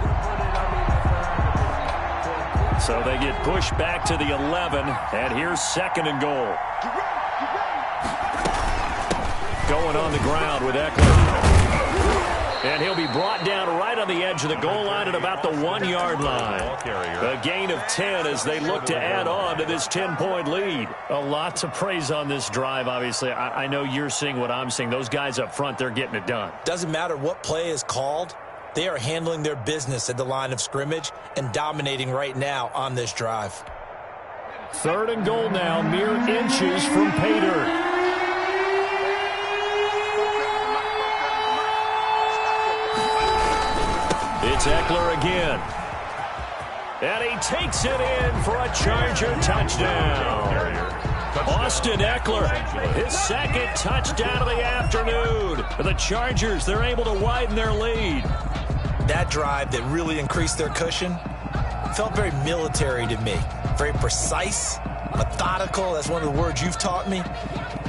So they get pushed back to the 11. And here's 2nd and goal. Going on the ground with Eckler. And he'll be brought down right on the edge of the goal line at about the 1-yard line. A gain of 10 as they look to add on to this 10-point lead. A lot to praise on this drive, obviously. I know you're seeing what I'm seeing. Those guys up front, they're getting it done. Doesn't matter what play is called. They are handling their business at the line of scrimmage and dominating right now on this drive. 3rd and goal now, mere inches from pay dirt. It's Eckler again. And he takes it in for a Charger touchdown. Austin Eckler, his 2nd touchdown of the afternoon. The Chargers, they're able to widen their lead. That drive that really increased their cushion felt very military to me. Very precise, methodical. That's one of the words you've taught me.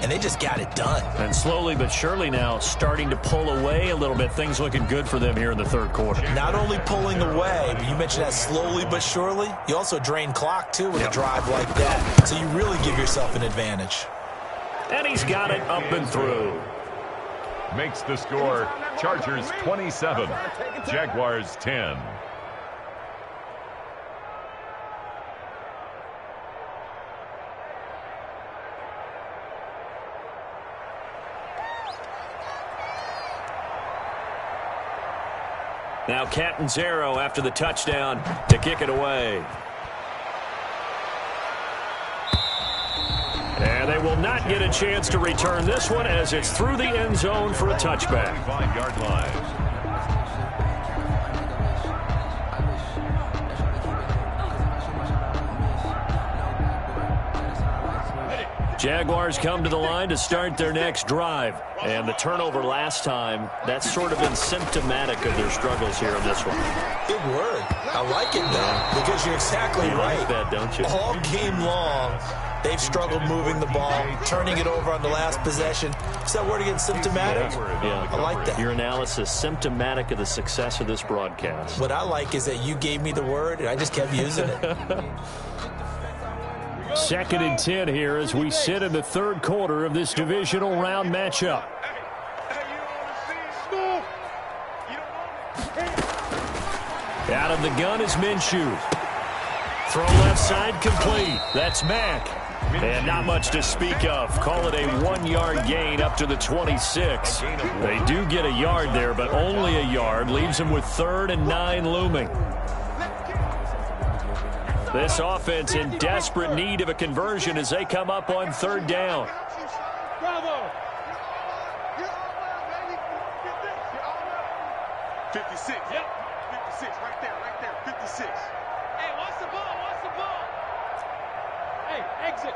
And they just got it done. And slowly but surely now starting to pull away a little bit. Things looking good for them here in the 3rd quarter. Not only pulling away, but you mentioned that slowly but surely. You also drain clock, too, with a drive like that. So you really give yourself an advantage. And he's got it up and through. Makes the score Chargers 27, Jaguars 10. Now Captain Zero after the touchdown to kick it away. And they will not get a chance to return this one as it's through the end zone for a touchback. 5-yard line. Jaguars come to the line to start their next drive. And the turnover last time, that's sort of been symptomatic of their struggles here in this one. Good word. I like it, though, because you're exactly right. Like that, don't you? All game long, they've struggled moving the ball, turning it over on the last possession. Is that word again, symptomatic? Yeah. I like that. Your analysis, symptomatic of the success of this broadcast. What I like is that you gave me the word, and I just kept using it. 2nd and 10 here as we sit in the 3rd quarter of this divisional round matchup. Out of the gun is Minshew. Throw left side complete. That's Mack. And not much to speak of. Call it a 1-yard gain up to the 26. They do get a yard there, but only a yard. Leaves them with 3rd and 9 looming. This offense in desperate need of a conversion as they come up on 3rd down. Bravo. 56. Yep. 56. Right there. 56. Hey, watch the ball. Hey, exit.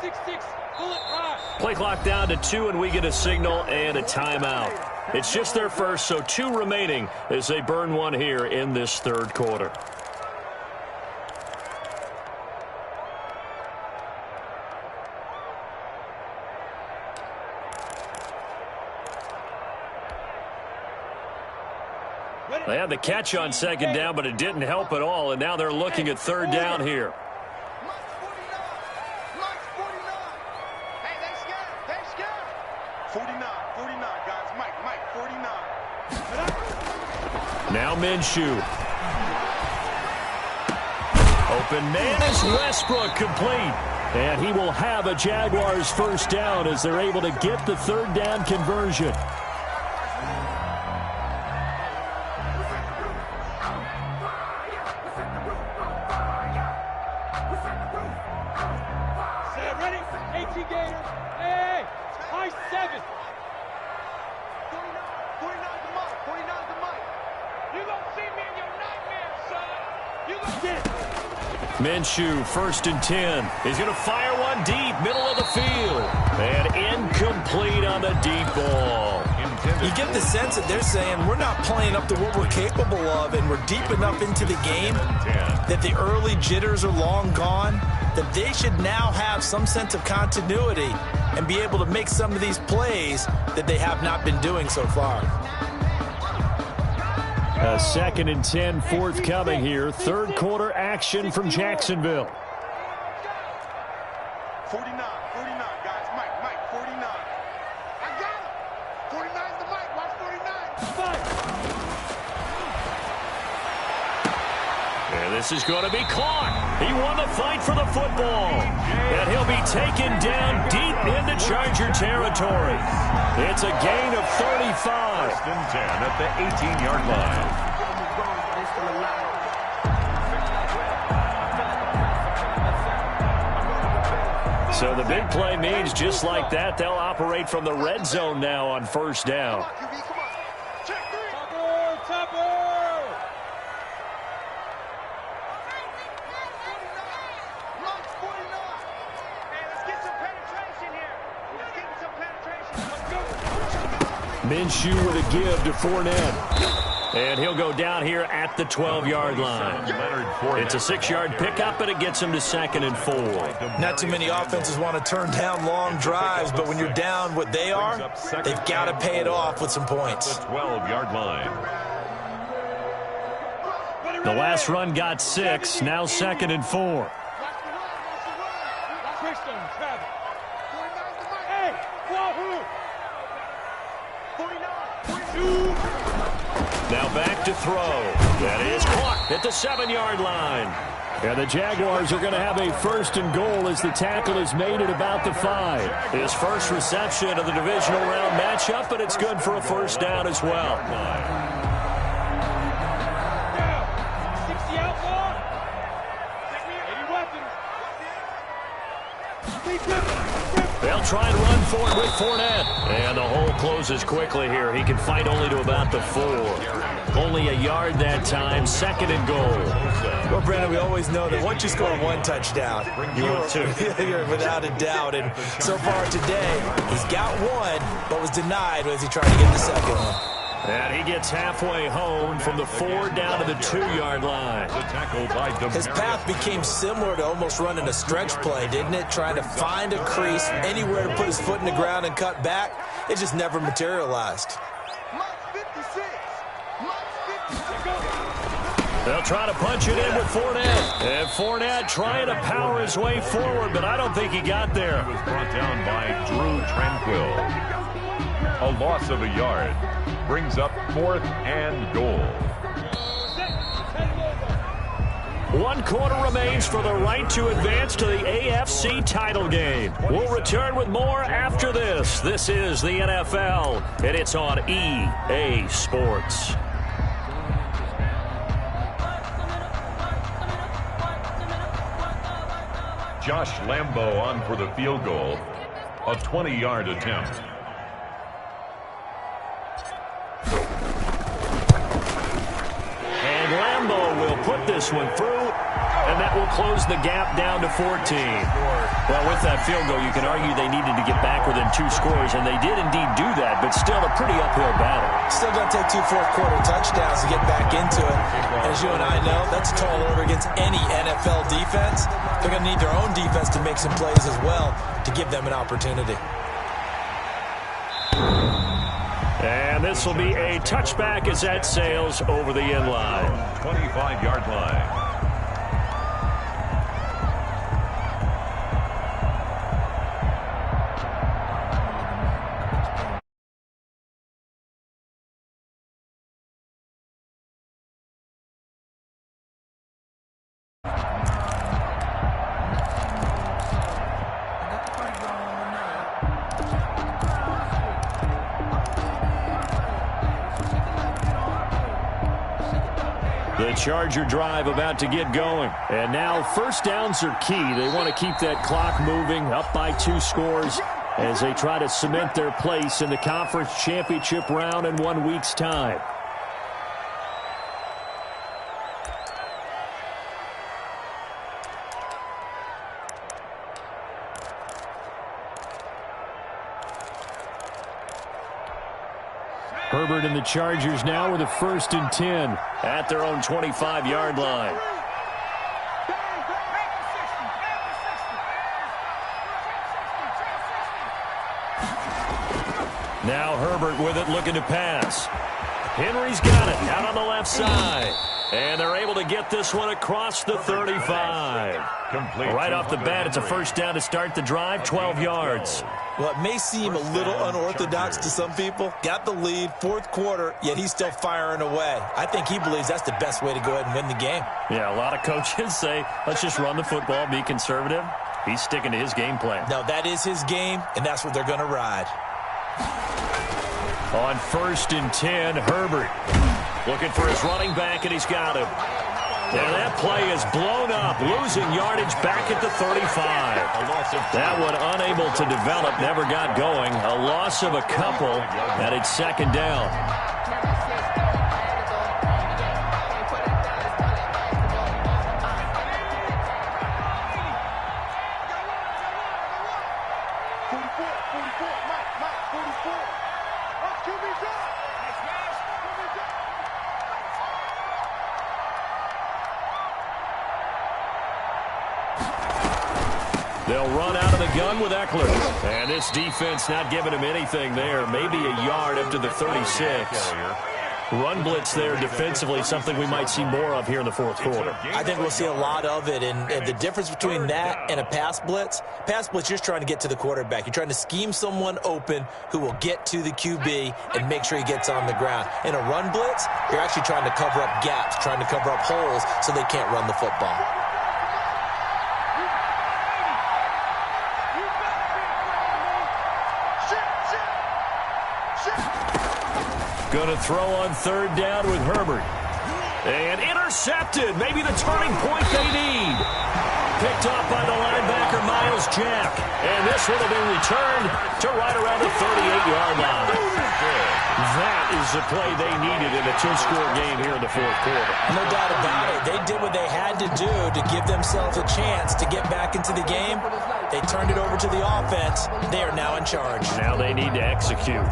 6-6. Pull it high. Play clock down to 2, and we get a signal and a timeout. It's just their first, so 2 remaining as they burn one here in this 3rd quarter. They had the catch on 2nd down, but it didn't help at all, and now they're looking at 3rd down here. Mike's 49. Hey, they scared. 49, guys. Mike, 49. Now Minshew. Open man is Westbrook, complete. And he will have a Jaguars 1st down as they're able to get the 3rd down conversion. Minshew, 1st and 10. He's going to fire one deep, middle of the field. And incomplete on the deep ball. You get the sense that they're saying we're not playing up to what we're capable of, and we're deep enough into the game that the early jitters are long gone, that they should now have some sense of continuity and be able to make some of these plays that they have not been doing so far. A 2nd and 10 forthcoming here. Third quarter action from Jacksonville. 49, guys. Mike, 49. I got him. 49's the Mike. Watch 49. And this is going to be caught. He won the fight for the football. And he'll be taken down deep into Charger territory. It's a gain of 35. 1st and 10 at the 18-yard line. So the big play means just like that, they'll operate from the red zone now on 1st down. Minshew with a give to Fournette. And he'll go down here at the 12-yard line. It's a 6-yard pickup, and it gets him to 2nd and 4. Not too many offenses want to turn down long drives, but when you're down what they are, they've got to pay it off with some points. 12-yard line. The last run got 6, now 2nd and 4. Now back to throw. That is caught at the 7-yard line. And the Jaguars are going to have a 1st and goal as the tackle is made at about the 5. His first reception of the divisional round matchup, but it's good for a 1st down as well. They'll try and run for it with Fournette. And the hole closes quickly here. He can fight only to about the 4. Only a yard that time, 2nd and goal. Well, Brandon, we always know that once you score one touchdown, you're without a doubt. And so far today, he's got one, but was denied as he tried to get the second one. And he gets halfway home from the 4 down to the 2-yard line. His path became similar to almost running a stretch play, didn't it? Trying to find a crease, anywhere to put his foot in the ground and cut back. It just never materialized. They'll try to punch it in with Fournette. And Fournette trying to power his way forward, but I don't think he got there. It was brought down by Drew Tranquill. A loss of a yard brings up 4th and goal. 1 quarter remains for the right to advance to the AFC title game. We'll return with more after this. This is the NFL, and it's on EA Sports. Josh Lambo on for the field goal. A 20-yard attempt. And Lambo will put this one through, and that will close the gap down to 14. Well, with that field goal, you can argue they needed to get back within 2 scores, and they did indeed do that, but still a pretty uphill battle. Still going to take 2 fourth-quarter touchdowns to get back into it. As you and I know, that's a tall order against any NFL defense. They're going to need their own defense to make some plays as well to give them an opportunity. And this will be a touchback as that sails over the end line. 25-yard line. The Charger drive about to get going. And now 1st downs are key. They want to keep that clock moving, up by 2 scores as they try to cement their place in the conference championship round in 1 week's time. Herbert and the Chargers now with a 1st and 10 at their own 25-yard line. Now Herbert with it, looking to pass. Henry's got it out on the left side. And they're able to get this one across the 35. Right off the bat, it's a 1st down to start the drive, 12 yards. Well, it may seem a little unorthodox to some people. Got the lead, 4th quarter, yet he's still firing away. I think he believes that's the best way to go ahead and win the game. Yeah, a lot of coaches say, let's just run the football, be conservative. He's sticking to his game plan. No, that is his game, and that's what they're going to ride. On 1st and 10, Herbert looking for his running back, and he's got him. And that play is blown up, losing yardage back at the 35. That one unable to develop, never got going. A loss of a couple, and it's 2nd down. They'll run out of the gun with Eckler. And this defense not giving him anything there. Maybe a yard up to the 36. Run blitz there defensively, something we might see more of here in the 4th quarter. I think we'll see a lot of it. And the difference between that and a pass blitz, you're just trying to get to the quarterback. You're trying to scheme someone open who will get to the QB and make sure he gets on the ground. In a run blitz, you're actually trying to cover up gaps, trying to cover up holes so they can't run the football. Going to throw on 3rd down with Herbert. And intercepted. Maybe the turning point they need. Picked off by the linebacker, Miles Jack. And this one will be returned to right around the 38-yard line. That is the play they needed in a 2-score game here in the 4th quarter. No doubt about it. They did what they had to do to give themselves a chance to get back into the game. They turned it over to the offense. They are now in charge. Now they need to execute.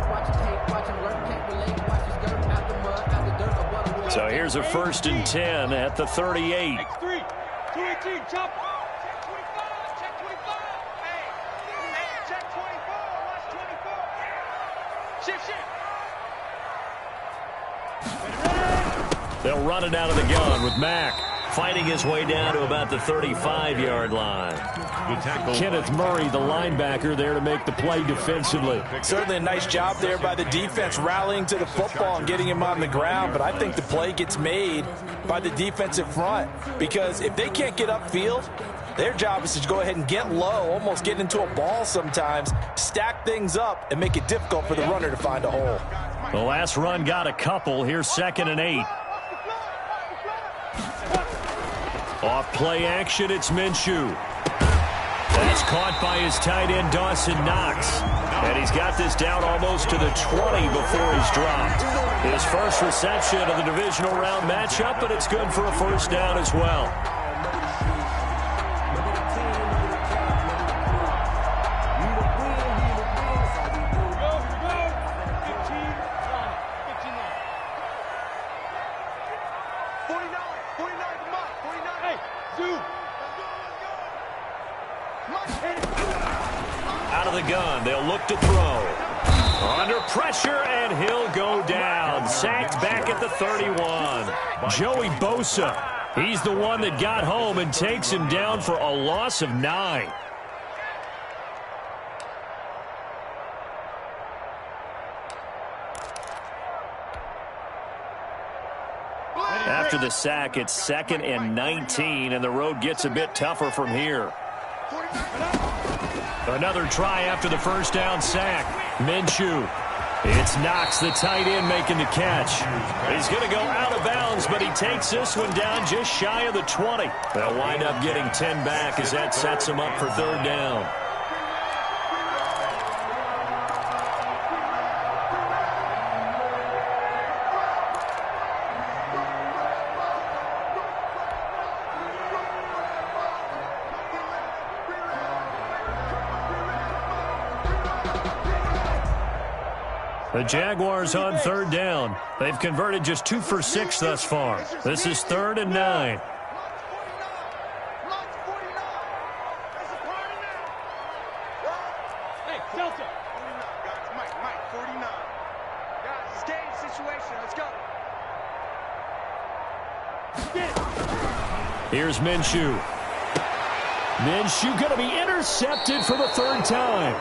So here's a 1st and 10 at the 38. Check 3, 218, chop. Check 25, check 25. Hey, check 24, watch 24. Shift. They'll run it out of the gun with Mack fighting his way down to about the 35-yard line. Kenneth Murray, the linebacker, there to make the play defensively. Certainly a nice job there by the defense rallying to the football and getting him on the ground, but I think the play gets made by the defensive front because if they can't get upfield, their job is to go ahead and get low, almost get into a ball sometimes, stack things up, and make it difficult for the runner to find a hole. The last run got a couple. Here's 2nd and 8. Off play action, it's Minshew. That's caught by his tight end, Dawson Knox. And he's got this down almost to the 20 before he's dropped. His first reception of the divisional round matchup, but it's good for a 1st down as well. Out of the gun, they'll look to throw. Under pressure, and he'll go down. Sacked back at the 31. Joey Bosa, he's the one that got home and takes him down for a loss of 9. After the sack, it's 2nd and 19, and the road gets a bit tougher from here. Another try after the 1st down sack. Minshew. It's Knox, the tight end, making the catch. He's going to go out of bounds, but he takes this one down just shy of the 20. They'll wind up getting 10 back as that sets him up for 3rd down. The Jaguars on third down. They've converted just 2 for 6 thus far. This is 3rd and 9. Here's Minshew. Minshew going to be intercepted for the 3rd time.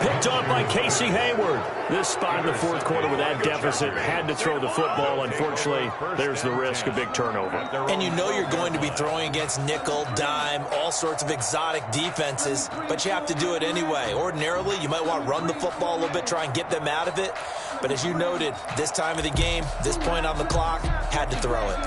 Picked off by Casey Hayward. This spot in the 4th quarter with that deficit, had to throw the football. Unfortunately, there's the risk of big turnover. And you know you're going to be throwing against nickel, dime, all sorts of exotic defenses, but you have to do it anyway. Ordinarily, you might want to run the football a little bit, try and get them out of it. But as you noted, this time of the game, this point on the clock, had to throw it.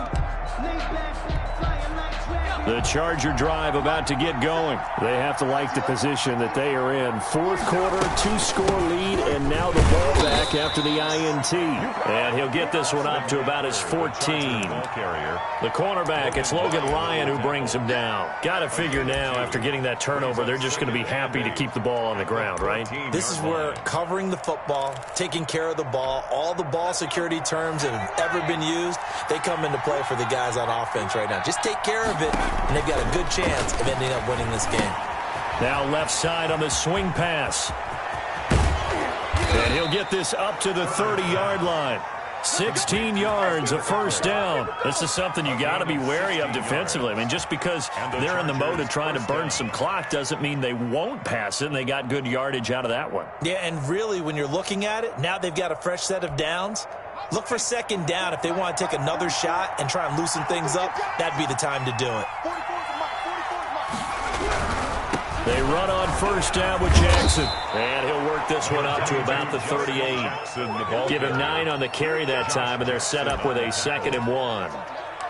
The Charger drive about to get going. They have to like the position that they are in. 4th quarter, 2-score lead, and now the ball back after the INT. And he'll get this one up to about his 14. The cornerback, it's Logan Ryan who brings him down. Got to figure now, after getting that turnover, they're just going to be happy to keep the ball on the ground, right? This is where covering the football, taking care of the ball, all the ball security terms that have ever been used, they come into play for the guys on offense right now. Just take care of it, and they've got a good chance of ending up winning this game. Now left side on the swing pass. And he'll get this up to the 30-yard line. 16 yards, a 1st down. This is something you got to be wary of defensively. I mean, just because they're in the mode of trying to burn some clock doesn't mean they won't pass it, and they got good yardage out of that one. Yeah, and really, when you're looking at it, now they've got a fresh set of downs. Look for 2nd down. If they want to take another shot and try and loosen things up, that'd be the time to do it. They run on 1st down with Jackson. And he'll work this one up to about the 38. Give him 9 on the carry that time, and they're set up with a 2nd and 1.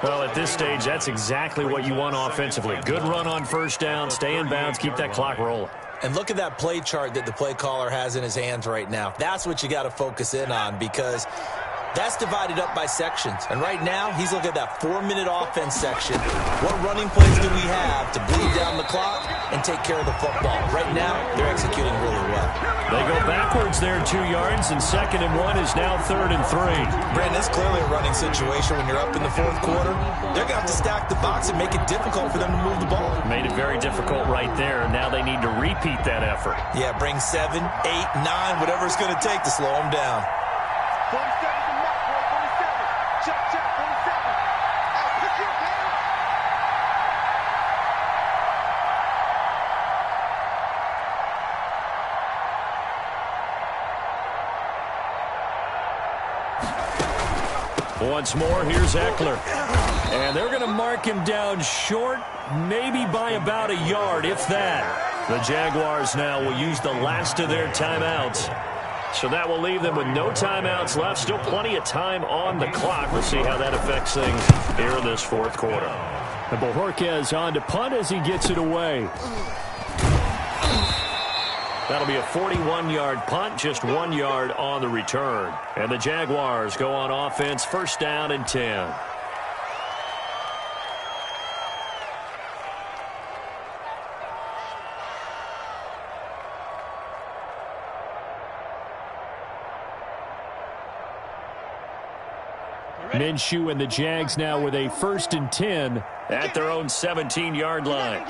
Well, at this stage, that's exactly what you want offensively. Good run on 1st down, stay in bounds, keep that clock rolling. And look at that play chart that the play caller has in his hands right now. That's what you got to focus in on, because that's divided up by sections. And right now, he's looking at that 4-minute offense section. What running plays do we have to bleed down the clock and take care of the football? Right now, they're executing really well. They go backwards there 2 yards, and 2nd and 1 is now 3rd and 3. Brandon, it's clearly a running situation when you're up in the 4th quarter. They're going to have to stack the box and make it difficult for them to move the ball. Made it very difficult right there. Now they need to repeat that effort. Yeah, bring 7, 8, 9, whatever it's going to take to slow them down. 47 to Matt, 47. Check, 47. Hey, pick your man. Once more, here's Eckler. And they're going to mark him down short, maybe by about a yard, if that. The Jaguars now will use the last of their timeouts. So that will leave them with no timeouts left. Still plenty of time on the clock. We'll see how that affects things here in this 4th quarter. And Bojorquez on to punt as he gets it away. That'll be a 41-yard punt, just 1 yard on the return. And the Jaguars go on offense, 1st down and 10. Minshew and the Jags now with a 1st and 10 at their own 17-yard line.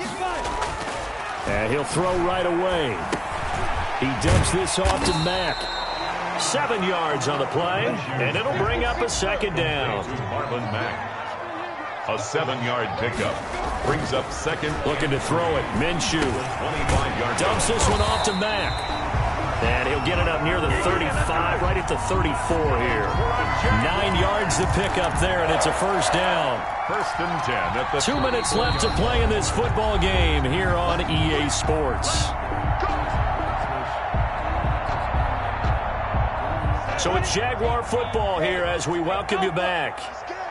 And he'll throw right away. He dumps this off to Mack. 7 yards on the play, and it'll bring up a 2nd down. Marlon Mack. A 7-yard pickup. Brings up 2nd. Looking to throw it. Minshew dumps this one off to Mack. And he'll get it up near the 35, right at the 34 here. 9 yards to pick up there, and it's a 1st down. 1st and 10 at the 2 minutes left to play in this football game here on EA Sports. So it's Jaguar football here as we welcome you back.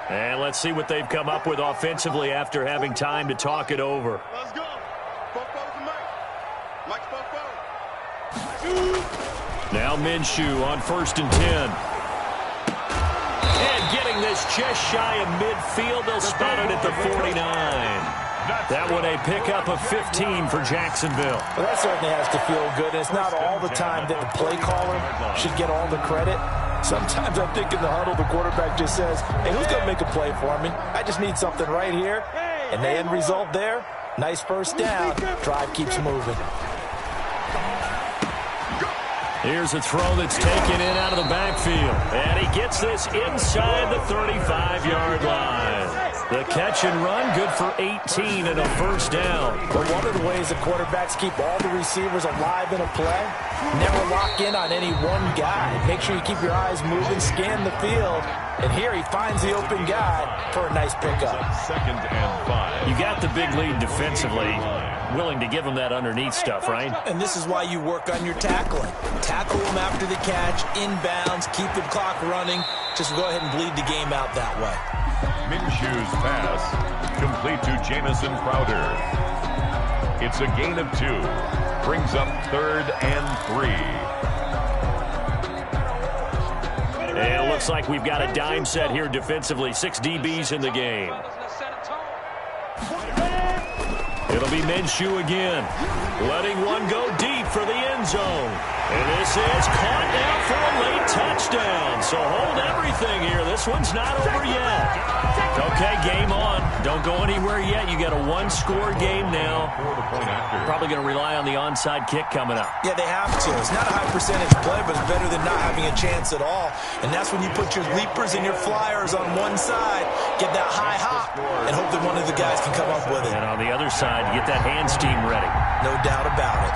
And let's see what they've come up with offensively after having time to talk it over. Let's go. Fofo's the Mike. Mike's Fofo. Now Minshew on 1st and 10. And getting this just shy of midfield. They'll spot it at the 49. That one a pickup of 15 for Jacksonville. Well, that certainly has to feel good. And it's not all the time that the play caller should get all the credit. Sometimes I think in the huddle, the quarterback just says, hey, who's going to make a play for me? I just need something right here. And the end result there, nice first down. Drive keeps moving. Here's a throw that's taken in out of the backfield. And he gets this inside the 35-yard line. The catch and run, good for 18 and a first down. But one of the ways the quarterbacks keep all the receivers alive in a play, never lock in on any one guy. Make sure you keep your eyes moving, scan the field. And here he finds the open guy for a nice pickup. 2nd and 5. You got the big lead defensively. Willing to give him that underneath stuff, right? And this is why you work on your tackling. Tackle him after the catch, inbounds, keep the clock running. Just go ahead and bleed the game out that way. Minshew's pass, complete to Jamison Crowder. It's a gain of 2. Brings up 3rd and 3. And it looks like we've got a dime set here defensively. 6 DBs in the game. It'll be Minshew again, letting one go deep for the end zone. And this is caught now for a late touchdown. So hold everything here. This one's not over yet. Okay, game on. Don't go anywhere yet. You got a one-score game now. Probably going to rely on the onside kick coming up. Yeah, they have to. It's not a high percentage play, but it's better than not having a chance at all. And that's when you put your leapers and your flyers on one side, get that high hop, and hope that one of the guys can come up with it. And on the other side, you get that hands team ready. No doubt about it.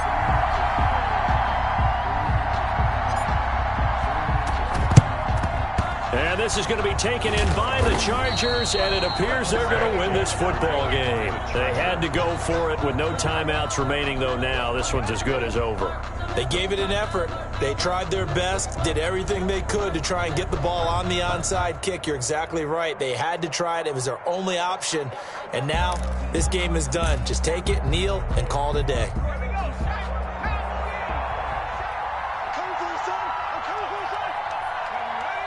And this is going to be taken in by the Chargers, and it appears they're going to win this football game. They had to go for it with no timeouts remaining, though now. This one's as good as over. They gave it an effort. They tried their best, did everything they could to try and get the ball on the onside kick. You're exactly right. They had to try it. It was their only option. And now this game is done. Just take it, kneel, and call it a day.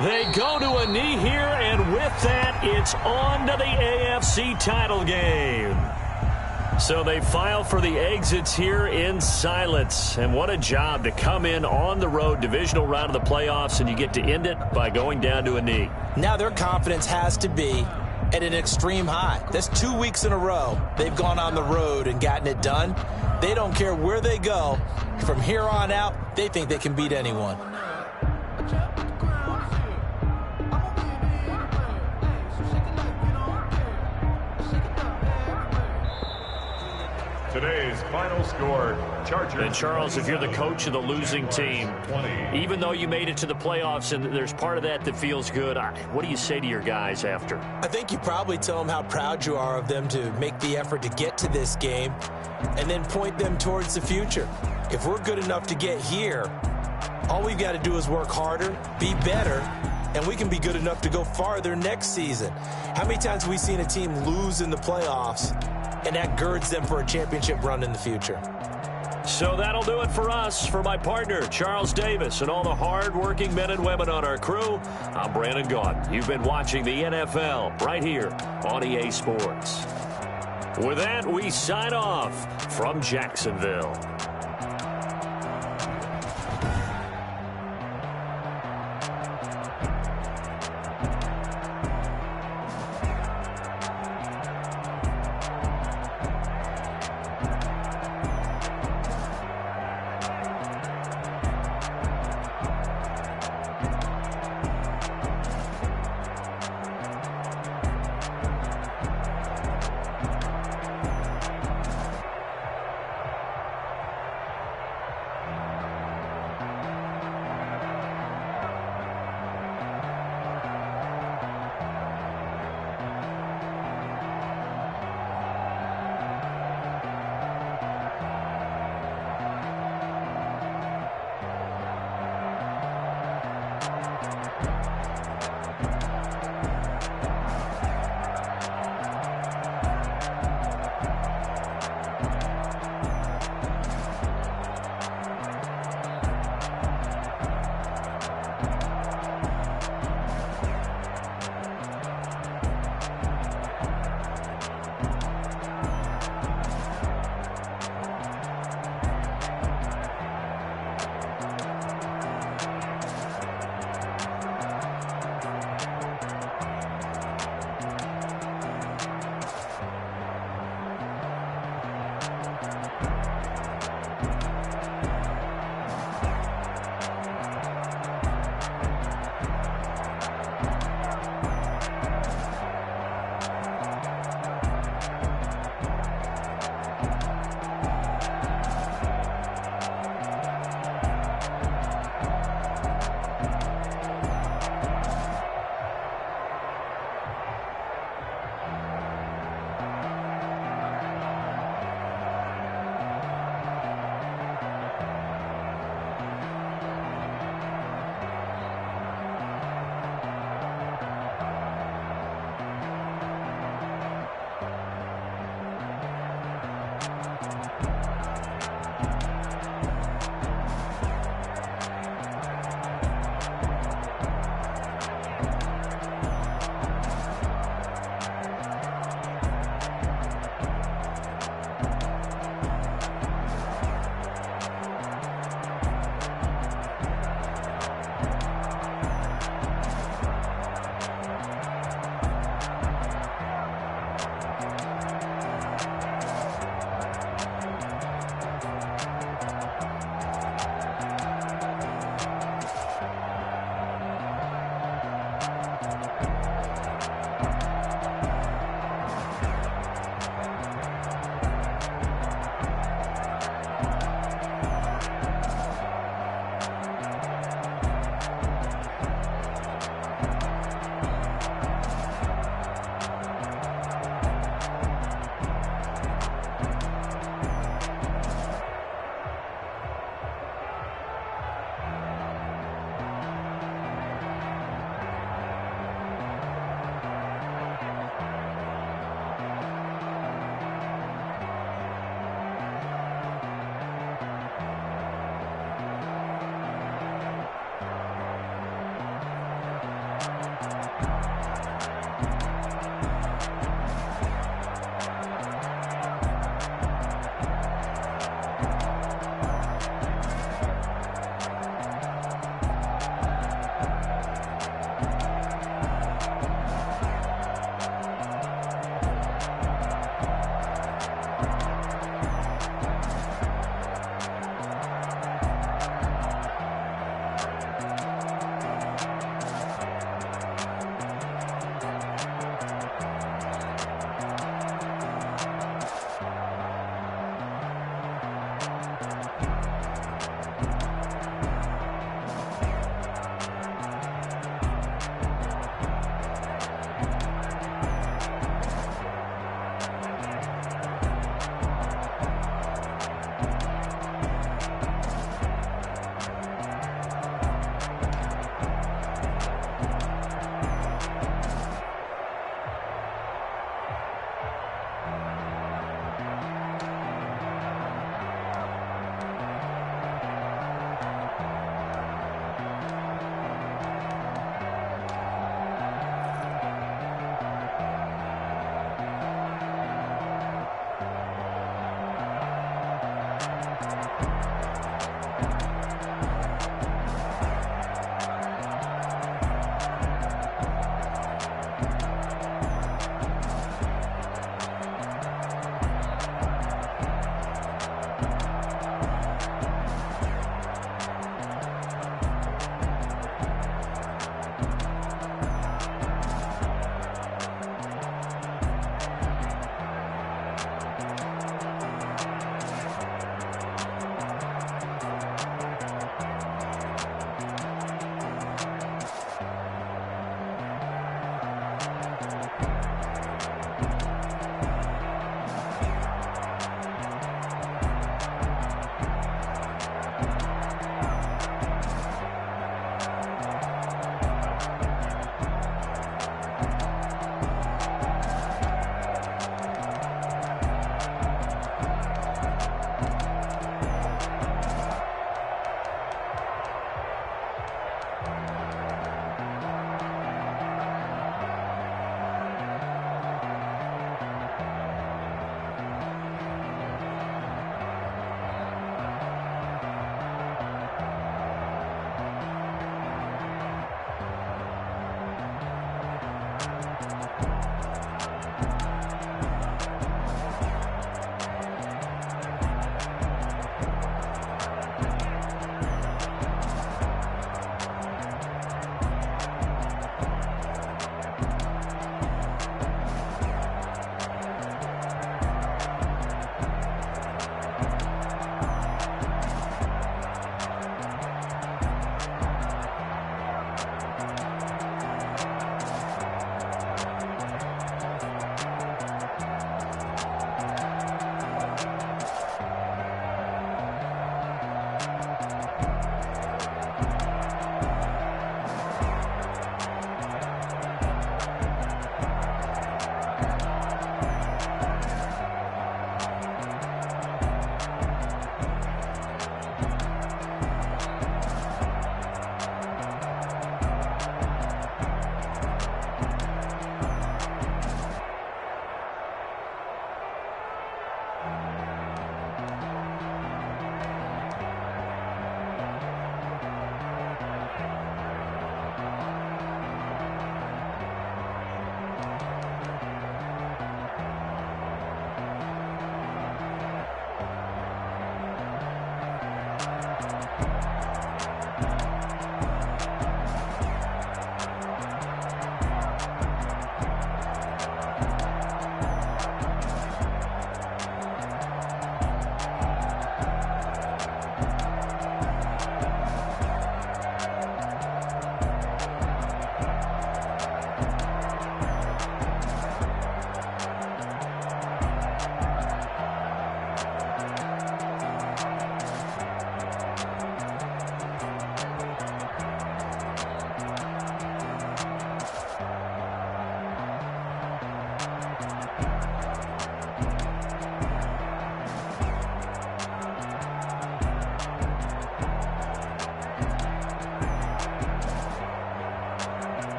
They go to a knee here, and with that, it's on to the AFC title game. So they file for the exits here in silence. And what a job to come in on the road, divisional round of the playoffs, and you get to end it by going down to a knee. Now their confidence has to be at an extreme high. That's 2 weeks in a row they've gone on the road and gotten it done. They don't care where they go. From here on out, they think they can beat anyone. Today's final score, Chargers. And Charles, if you're the coach of the losing team, even though you made it to the playoffs and there's part of that that feels good, what do you say to your guys after? I think you probably tell them how proud you are of them to make the effort to get to this game and then point them towards the future. If we're good enough to get here, all we've got to do is work harder, be better, and we can be good enough to go farther next season. How many times have we seen a team lose in the playoffs, and that girds them for a championship run in the future? So that'll do it for us. For my partner, Charles Davis, and all the hard-working men and women on our crew, I'm Brandon Gaudin. You've been watching the NFL right here on EA Sports. With that, we sign off from Jacksonville.